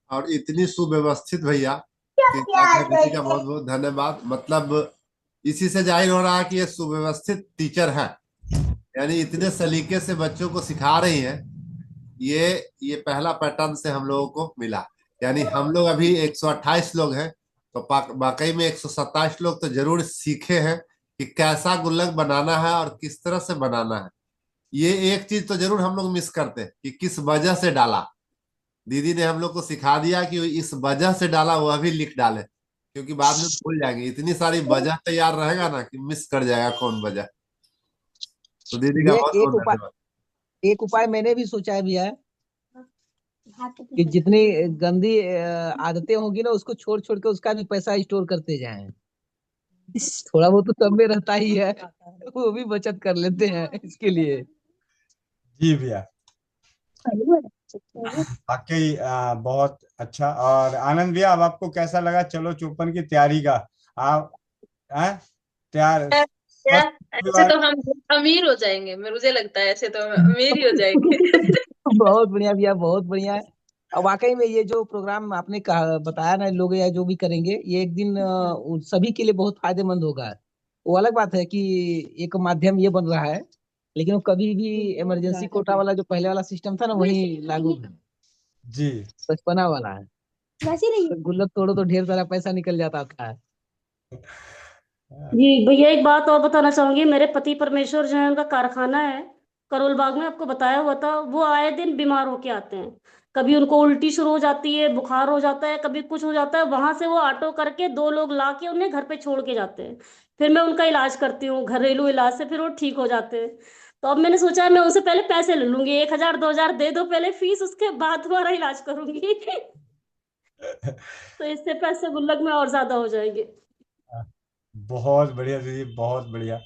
और इतनी सुव्यवस्थित भैया कि क्या कहें, दीदी का बहुत बहुत धन्यवाद। मतलब इसी से जाहिर हो रहा है कि ये सुव्यवस्थित टीचर है, यानी इतने सलीके से बच्चों को सिखा रही है। ये पहला पैटर्न से हम लोगों को मिला। यानी हम लोग अभी 128 लोग हैं, तो वाकई में 127 लोग तो जरूर सीखे हैं कि कैसा गुल्लक बनाना है और किस तरह से बनाना है। ये एक चीज तो जरूर हम लोग मिस करते हैं कि किस वजह से डाला। दीदी ने हम लोग को सिखा दिया कि इस वजह से डाला, वह भी लिख डाले, क्योंकि बाद में भूल जाएंगे। इतनी सारी वजह तैयार रहेगा ना कि मिस कर जाएगा कौन वजह। तो दीदी का ये बहुत एक बहुत उपाय धन्यवाद। एक उपाय मैंने भी सोचा है भैया कि जितनी गंदी आदतें होगी ना उसको छोड़ छोड़ के उसका भी पैसा स्टोर करते जाएं। थोड़ा बहुत तो सब में रहता ही है, वो भी बचत कर लेते हैं इसके लिए। जी भैया, वाकई बहुत अच्छा। और आनंद भैया, अब आपको कैसा लगा चलो चौपन की तैयारी का? आप हैं तैयार? क्या स्वास्थ्य ऐसे विभाग। तो हम अमीर हो जाएंगे, मुझे लगता है ऐसे तो हम अमीर ही हो जाएंगे। बहुत बढ़िया भैया, बहुत बढ़िया है। और वाकई में ये जो प्रोग्राम आपने कहा बताया ना, लोग या जो भी करेंगे ये एक दिन उन सभी के लिए बहुत फायदेमंद होगा। वो अलग बात है कि एक माध्यम ये बन रहा है, लेकिन वो कभी भी इमरजेंसी कोटा वाला जो पहले वाला सिस्टम था ना वही लागू है, जी, बचपना वाला है। वैसे नहीं गुल्लक तोड़ो तो ढेर सारा पैसा निकल जाता था। जी भैया, एक बात और बताना चाहूंगी। मेरे पति परमेश्वर जो है उनका कारखाना है करोल बाग में, आपको बताया हुआ था। वो आए दिन बीमार होके आते हैं। कभी उनको उल्टी शुरू हो जाती है, बुखार हो जाता है, कभी कुछ हो जाता है। वहां से वो ऑटो करके 2 लोग ला के उन्हें घर पे छोड़ के जाते हैं। फिर मैं उनका इलाज करती हूँ, घरेलू इलाज से फिर वो ठीक हो जाते हैं। तो अब मैंने सोचा है मैं उनसे पहले पैसे ले लूंगी, 1,000 2,000 दे दो पहले फीस, उसके बाद तुम्हारा इलाज करूंगी। तो इससे पैसे गुल्लक में और ज्यादा हो जाएंगे। बहुत बढ़िया दीदी, बहुत बढ़िया।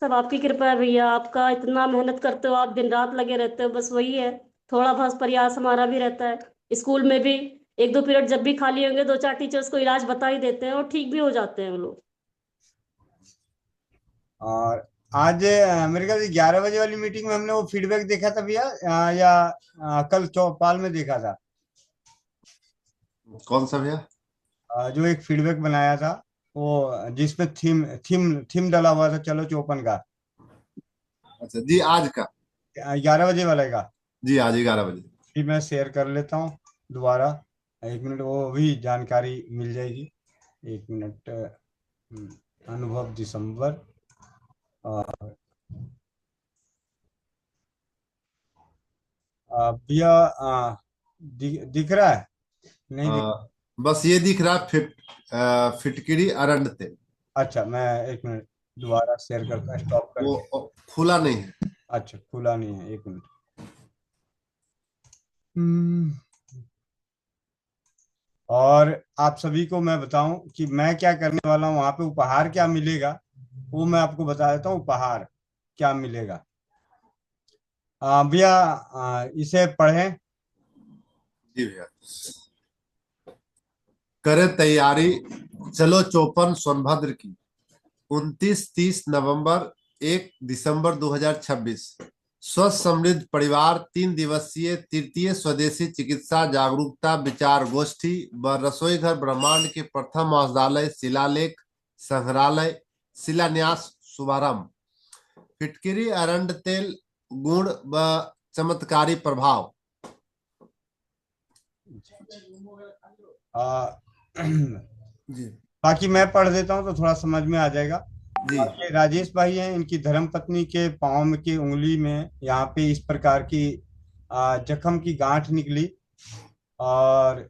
सब आपकी कृपा है भैया। आपका इतना मेहनत करते हो आप, दिन रात लगे रहते हो, बस वही है। थोड़ा बहुत प्रयास हमारा भी रहता है। स्कूल में भी 1-2 पीरियड जब भी खाली होंगे 2-4 टीचर्स को इलाज बता ही देते हैं और ठीक भी हो जाते हैं वो लोग। और आज मेरे ख्याल से 11 बजे वाली मीटिंग में हमने वो फीडबैक देखा था भैया, या कल चौपाल में देखा था? कौन सा भैया? जो एक फीडबैक बनाया था वो, जिसमें थीम थीम थीम डाला हुआ था चलो चौपन का। अच्छा जी, आज का 11 बजे वाले का। जी, आज 11 बजे। फिर मैं शेयर कर लेता हूँ दोबारा। 1 मिनट, वो भी जानकारी मिल जाएगी। 1 मिनट। अनुभव दिसंबर। और भैया दिख रहा है? नहीं दिख। बस ये दिख रहा है फिटकिरी अरंड तेल। अच्छा, मैं 1 मिनट दोबारा शेयर करता, स्टॉप करके। वो खुला नहीं है। अच्छा, खुला नहीं है, 1 मिनट। और आप सभी को मैं बताऊं कि मैं क्या करने वाला हूं, वहां पे उपहार क्या मिलेगा वो मैं आपको बता देता हूँ। उपहार क्या मिलेगा भैया, इसे पढ़ें। जी भैया, करें तैयारी चलो चौपन सोनभद्र की 29-30 नवंबर 1 दिसंबर 2026। स्वस्थ समृद्ध परिवार 3 दिवसीय तृतीय स्वदेशी चिकित्सा जागरूकता विचार गोष्ठी व रसोई घर ब्रह्मांड के प्रथम औषधालय शिलालेख संग्रहालय शिलान्यास शुभारंभ। फिटकिरी अरंड तेल गुण व चमत्कारी प्रभाव। जी, बाकी मैं पढ़ देता हूँ तो थोड़ा समझ में आ जाएगा। जी, ये राजेश भाई हैं, इनकी धर्मपत्नी के पाँव में की उंगली में यहाँ पे इस प्रकार की जख्म की गांठ निकली, और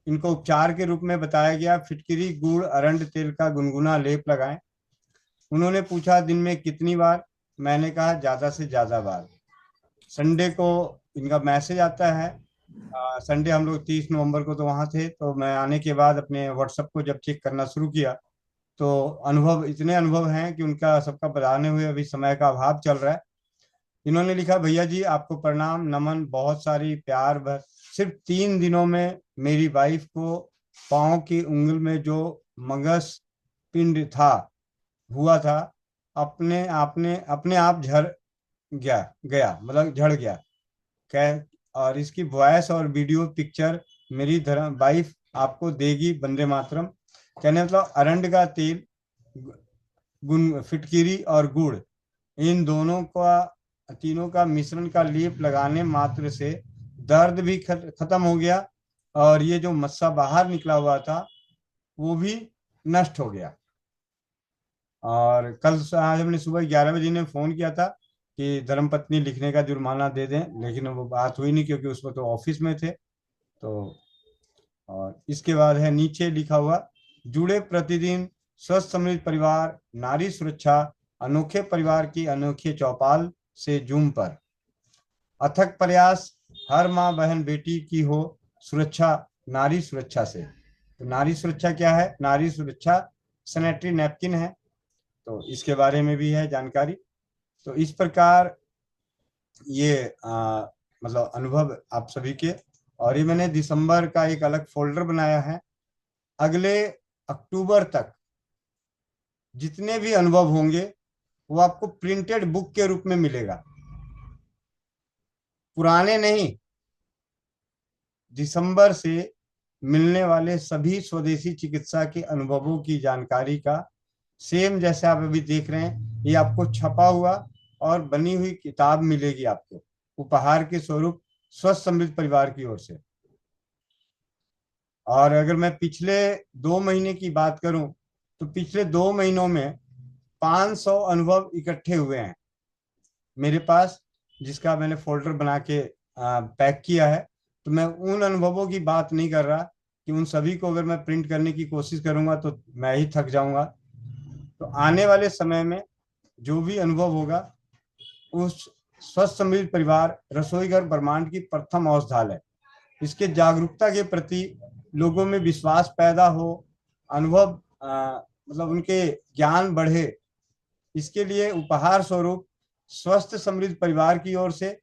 इनको उपचार के रूप में बताया गया फिटकिरी गुड़ अरंड तेल का गुनगुना लेप लगाएं। उन्होंने पूछा दिन में कितनी बार? मैंने कहा ज्यादा से ज्यादा बार। संडे को इनका मैसेज आता है। संडे हम लोग 30 नवंबर को तो वहां थे, तो मैं आने के बाद अपने व्हाट्सएप को जब चेक करना शुरू किया तो इतने अनुभव हैं कि उनका सबका बताने हुए अभी समय का अभाव चल रहा है। इन्होंने लिखा, भैया जी आपको प्रणाम नमन, बहुत सारी प्यार भर। सिर्फ 3 दिनों में मेरी वाइफ को पाँव की उंगल में जो मगस पिंड हुआ था अपने आप झड़ गया मतलब झड़ गया। कह और इसकी वॉइस और वीडियो पिक्चर मेरी धर्म वाइफ आपको देगी, वंदे मातरम। कहने मतलब अरंड का तेल, फिटकिरी और गुड़, इन दोनों का तीनों का मिश्रण का लेप लगाने मात्र से दर्द भी खत्म हो गया, और ये जो मस्सा बाहर निकला हुआ था वो भी नष्ट हो गया। और कल आज हमने सुबह 11 बजे ने फोन किया था कि धर्मपत्नी लिखने का जुर्माना दे दें, लेकिन वो बात हुई नहीं क्योंकि उस वक्त तो ऑफिस में थे। तो और इसके बाद है नीचे लिखा हुआ, जुड़े प्रतिदिन स्वस्थ समृद्ध परिवार नारी सुरक्षा अनोखे परिवार की अनोखे चौपाल से जूम पर। अथक प्रयास हर माँ बहन बेटी की हो सुरक्षा नारी सुरक्षा से। तो नारी सुरक्षा क्या है? नारी सुरक्षा सैनिटरी नैपकिन है, तो इसके बारे में भी है जानकारी। तो इस प्रकार ये मतलब अनुभव आप सभी के, और ये मैंने दिसंबर का एक अलग फोल्डर बनाया है। अगले अक्टूबर तक जितने भी अनुभव होंगे वो आपको प्रिंटेड बुक के रूप में मिलेगा, पुराने नहीं। दिसंबर से मिलने वाले सभी स्वदेशी चिकित्सा के अनुभवों की जानकारी का सेम जैसे आप अभी देख रहे हैं, ये आपको छपा हुआ और बनी हुई किताब मिलेगी आपको उपहार के स्वरूप स्वस्थ समृद्ध परिवार की ओर से। और अगर मैं पिछले 2 महीने की बात करूं तो पिछले 2 महीनों में 500 अनुभव इकट्ठे हुए हैं मेरे पास, जिसका मैंने फोल्डर बना के पैक किया है। तो मैं उन अनुभवों की बात नहीं कर रहा कि उन सभी को अगर मैं प्रिंट करने की कोशिश करूंगा तो मैं ही थक जाऊंगा। तो आने वाले समय में जो भी अनुभव होगा, उस स्वस्थ समृद्ध परिवार रसोई घर ब्रह्मांड की प्रथम औषधालय, इसके जागरूकता के प्रति लोगों में विश्वास पैदा हो, अनुभव मतलब उनके ज्ञान बढ़े, इसके लिए उपहार स्वरूप स्वस्थ समृद्ध परिवार की ओर से,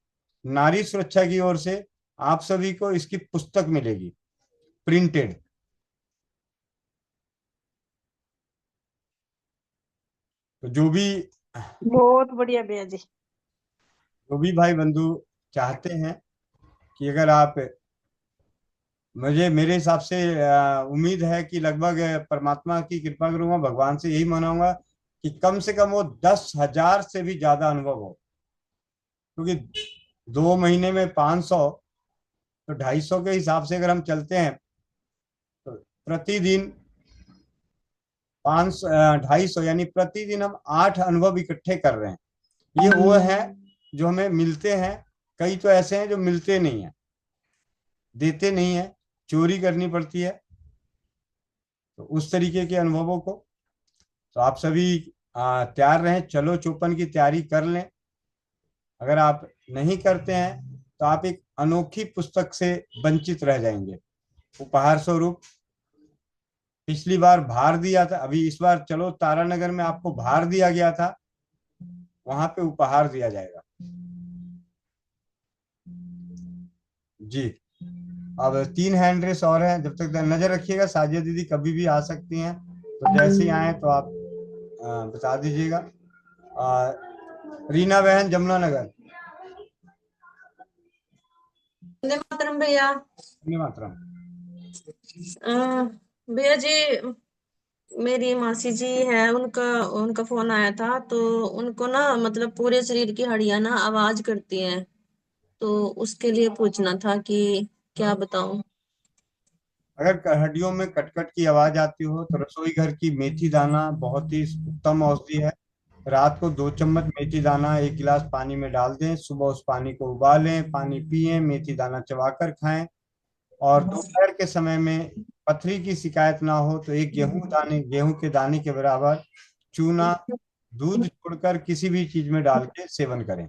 नारी सुरक्षा की ओर से आप सभी को इसकी पुस्तक मिलेगी प्रिंटेड। तो जो भी बहुत बढ़िया भैया जी। जो भी भाई बंधु चाहते हैं कि अगर आप, मेरे हिसाब से उम्मीद है कि लगभग परमात्मा की कृपा करूंगा, भगवान से यही मनाऊंगा कि कम से कम वो 10,000 से भी ज्यादा अनुभव हो, क्योंकि 2 महीने में 500 तो 250 के हिसाब से अगर हम चलते हैं तो प्रतिदिन 500 250 यानी प्रतिदिन हम 8 अनुभव इकट्ठे कर रहे हैं। ये वो है जो हमें मिलते हैं, कई तो ऐसे हैं जो मिलते नहीं है, देते नहीं है, चोरी करनी पड़ती है। तो उस तरीके के अनुभवों को तो आप सभी तैयार रहें, चलो चौपन की तैयारी कर लें। अगर आप नहीं करते हैं तो आप एक अनोखी पुस्तक से वंचित रह जाएंगे उपहार स्वरूप। पिछली बार भार दिया था, अभी इस बार चलो तारानगर में आपको भार दिया गया था, वहां पे उपहार दिया जाएगा जी। अब 3 हैंड रेस और हैं, जब तक नजर रखिएगा, साजिया दीदी कभी भी आ सकती हैं, तो जैसे ही आए तो आप बता दीजिएगा। रीना बहन जमुनानगर। वंदे मातरम भैया। वंदे मातरम। भैया जी, मेरी मासी जी है, उनका फोन आया था, तो उनको ना मतलब पूरे शरीर की हड्डियां ना आवाज करती हैं, तो उसके लिए पूछना था कि क्या बताऊं। अगर हड्डियों में कटकट की आवाज आती हो तो रसोई घर की मेथी दाना बहुत ही उत्तम औषधि है। रात को 2 चम्मच मेथी दाना 1 गिलास पानी में डाल दें, सुबह उस पानी को उबालें, पानी पिएं, मेथी दाना चबाकर खाएं। और दोपहर के समय में पथरी की शिकायत ना हो तो एक गेहूं के दाने के बराबर चूना दूध छोड़कर किसी भी चीज में डाल के सेवन करें।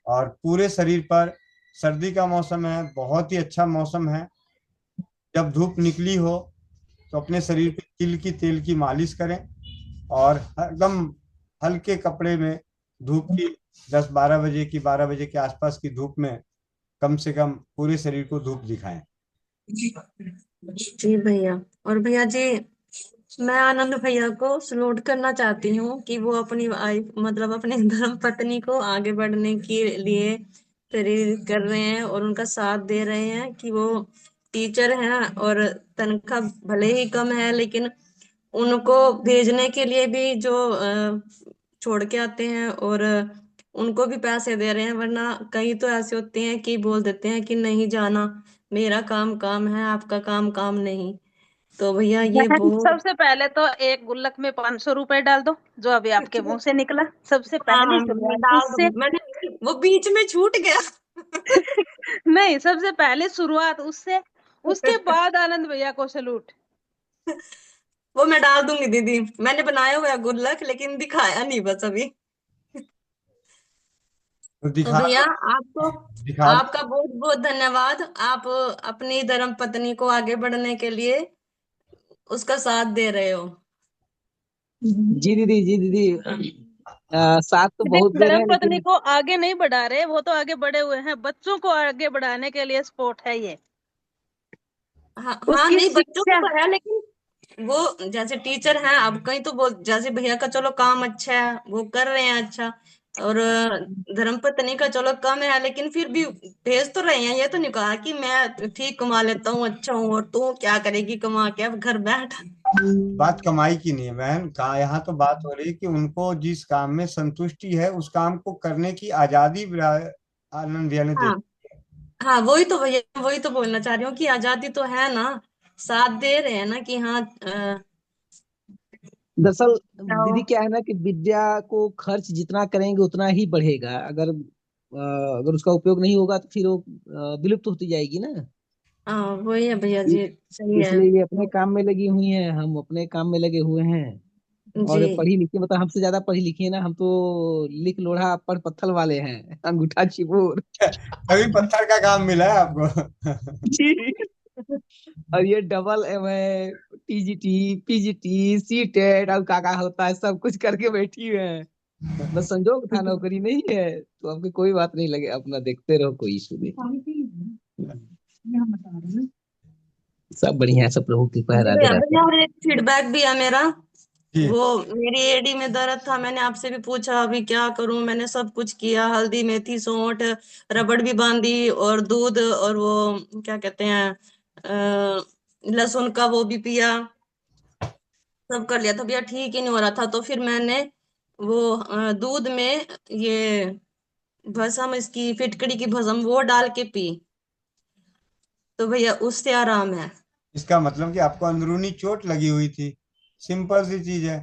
और पूरे शरीर पर, सर्दी का मौसम है, बहुत ही अच्छा मौसम है, जब धूप निकली हो तो अपने शरीर पे तिल की तेल की मालिश करें और एकदम हल्के कपड़े में धूप की 12 बजे के आसपास की धूप में कम से कम पूरे शरीर को धूप दिखाएं। जी भैया। और भैया जी, मैं आनंद भैया को सलूट करना चाहती हूँ कि वो अपनी वाइफ मतलब अपनी धर्म पत्नी को आगे बढ़ने के लिए प्रेरित कर रहे हैं और उनका साथ दे रहे हैं कि वो टीचर हैं और तनख्वाह भले ही कम है, लेकिन उनको भेजने के लिए भी जो छोड़ के आते हैं और उनको भी पैसे दे रहे हैं। वरना कई तो ऐसे होते हैं कि बोल देते हैं कि नहीं जाना, मेरा काम काम है, आपका काम काम नहीं। तो भैया ये बहुत सबसे पहले तो एक गुल्लक में 500 रुपए डाल दो, जो अभी आपके मुंह से निकला। सबसे पहली हाँ, शुरुआत डाल उससे। दो। मैंने वो बीच में छूट गया। नहीं, सबसे पहले शुरुआत उससे, उसके बाद आनंद भैया को सलूट। वो मैं डाल दूंगी दीदी, मैंने बनाया हुआ है गुल्लक, लेकिन दिखाया नहीं बस अभी। तो तो दिखा भैया दो, आपको, दिखा दो। आपका बहुत बहुत धन्यवाद। आप अपनी धर्म पत्नी को आगे बढ़ने के लिए उसका साथ दे रहे हो। जी दीदी, जी दीदी, साथ तो बहुत दे रहे धर्म हैं पत्नी लेकिन को आगे नहीं बढ़ा रहे, वो तो आगे बढ़े हुए हैं, बच्चों को आगे बढ़ाने के लिए स्पोर्ट है ये। हाँ हाँ, उसकी नहीं बच्चों को शिक्षा, तो है, लेकिन वो जैसे टीचर हैं, अब कहीं तो वो जैसे भैया का चलो काम अच्छा है, वो कर रहे हैं अच्छा, और धर्मपत्नी का चलो कम है, लेकिन फिर भी भेज तो रहे हैं। ये तो नहीं कहा कि मैं ठीक कमा लेता हूँ, अच्छा हूँ, और तू क्या करेगी कमा के, अब घर बैठ। बात कमाई की नहीं है बहन, कहा यहाँ तो बात हो रही है कि उनको जिस काम में संतुष्टि है उस काम को करने की आजादी आनंद भैया ने दे हाँ दी। हाँ, वही तो भैया, वही तो बोलना चाह रही हूँ कि आजादी तो है ना, साथ दे रहे हैं ना कि हाँ दरअसल जाओ। दीदी क्या है ना कि विद्या को खर्च जितना करेंगे उतना ही बढ़ेगा। अगर उसका उपयोग नहीं होगा तो फिर वो विलुप्त होती जाएगी ना। हाँ वही है भैया जी, सही है। इसलिए ये अपने काम में लगी हुई हैं, हम अपने काम में लगे हुए हैं। जी और पढ़ी लिखी, मतलब हमसे ज्यादा पढ़ी लिखी है ना, हम तो लिख लोढ़ा पढ़ पत्थर वाले हैं, अंगूठा चिबोर। तभी पत्थर का काम मिला है आपको। जी। और ये डबल एम है, टीजीटी, पीजीटी, सीटेट और का होता है, सब कुछ करके बैठी हुए हैं। बस संजोग था, नौकरी नहीं है तो हमको कोई बात नहीं लगे, अपना देखते रहो, कोई इशू नहीं। सब बढ़िया है, सब प्रभु की कृपा है, जी राधे भैया, राधे। भैया और एक फीडबैक भी है मेरा। जी वो मेरी एडी में दर्द था, मैंने आपसे भी पूछा अभी क्या करूं, मैंने सब कुछ किया, हल्दी मेथी सौंठ रबड़ भी बांधी, और दूध, और वो क्या कहते हैं लहसुन का वो भी पिया, सब कर लिया था भैया, ठीक ही नहीं हो रहा था। तो फिर मैंने वो दूध में ये भस्म, इसकी फिटकड़ी की भस्म वो डाल के पी, तो भैया उससे आराम है। इसका मतलब कि आपको अंदरूनी चोट लगी हुई थी, सिंपल सी चीज है।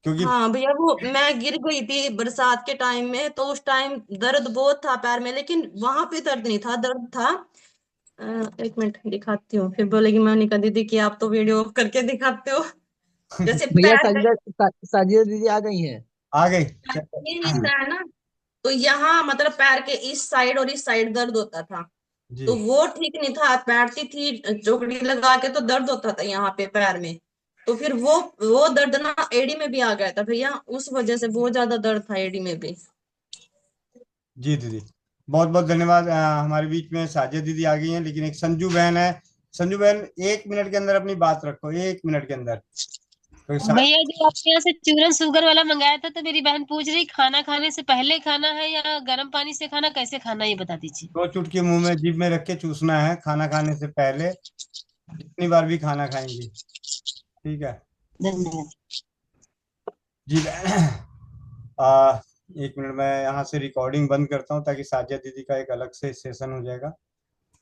क्योंकि हाँ भैया, वो मैं गिर गई थी बरसात के टाइम में, तो उस टाइम दर्द बहुत था पैर में, लेकिन वहां पे दर्द नहीं था, दर्द था एक मिनट दिखाती हूँ, फिर बोलेगी मोनिका दीदी कि आप तो वीडियो करके दिखाते हो। जैसे भैया पैर का साजिदा दीदी आ गई हैं। आ गई। ये हिस्सा है ना, तो यहाँ मतलब पैर के इस साइड और इस साइड दर्द होता था, जी तो वो ठीक नहीं था, बैठती थी चोकड़ी लगा के तो दर्द होता था यहाँ पे पैर में। तो फिर वो दर्द ना एड़ी में भी आ गया था भैया, उस वजह से बहुत ज्यादा दर्द था एड़ी में भी। जी दीदी, बहुत बहुत धन्यवाद। हमारे बीच में साजिया दीदी आ गई हैं, लेकिन एक संजू बहन है। संजू बहन 1 मिनट के अंदर अपनी बात रखो, 1 मिनट के अंदर। तो भैया जी, आपके यहाँ से चूरन शुगर वाला मंगाया था, तो मेरी बहन पूछ रही खाना खाने से पहले खाना है या गर्म पानी से खाना, कैसे खाना, ये बता दीजिए। 2 चुटकी मुंह में जीभ में रख के चूसना है खाना खाने से पहले, जितनी बार भी खाना खाएंगी। ठीक है धन्यवाद। जी बहन। 1 मिनट में यहाँ से रिकॉर्डिंग बंद करता हूँ ताकि साजिया दीदी का एक अलग से सेशन हो जाएगा।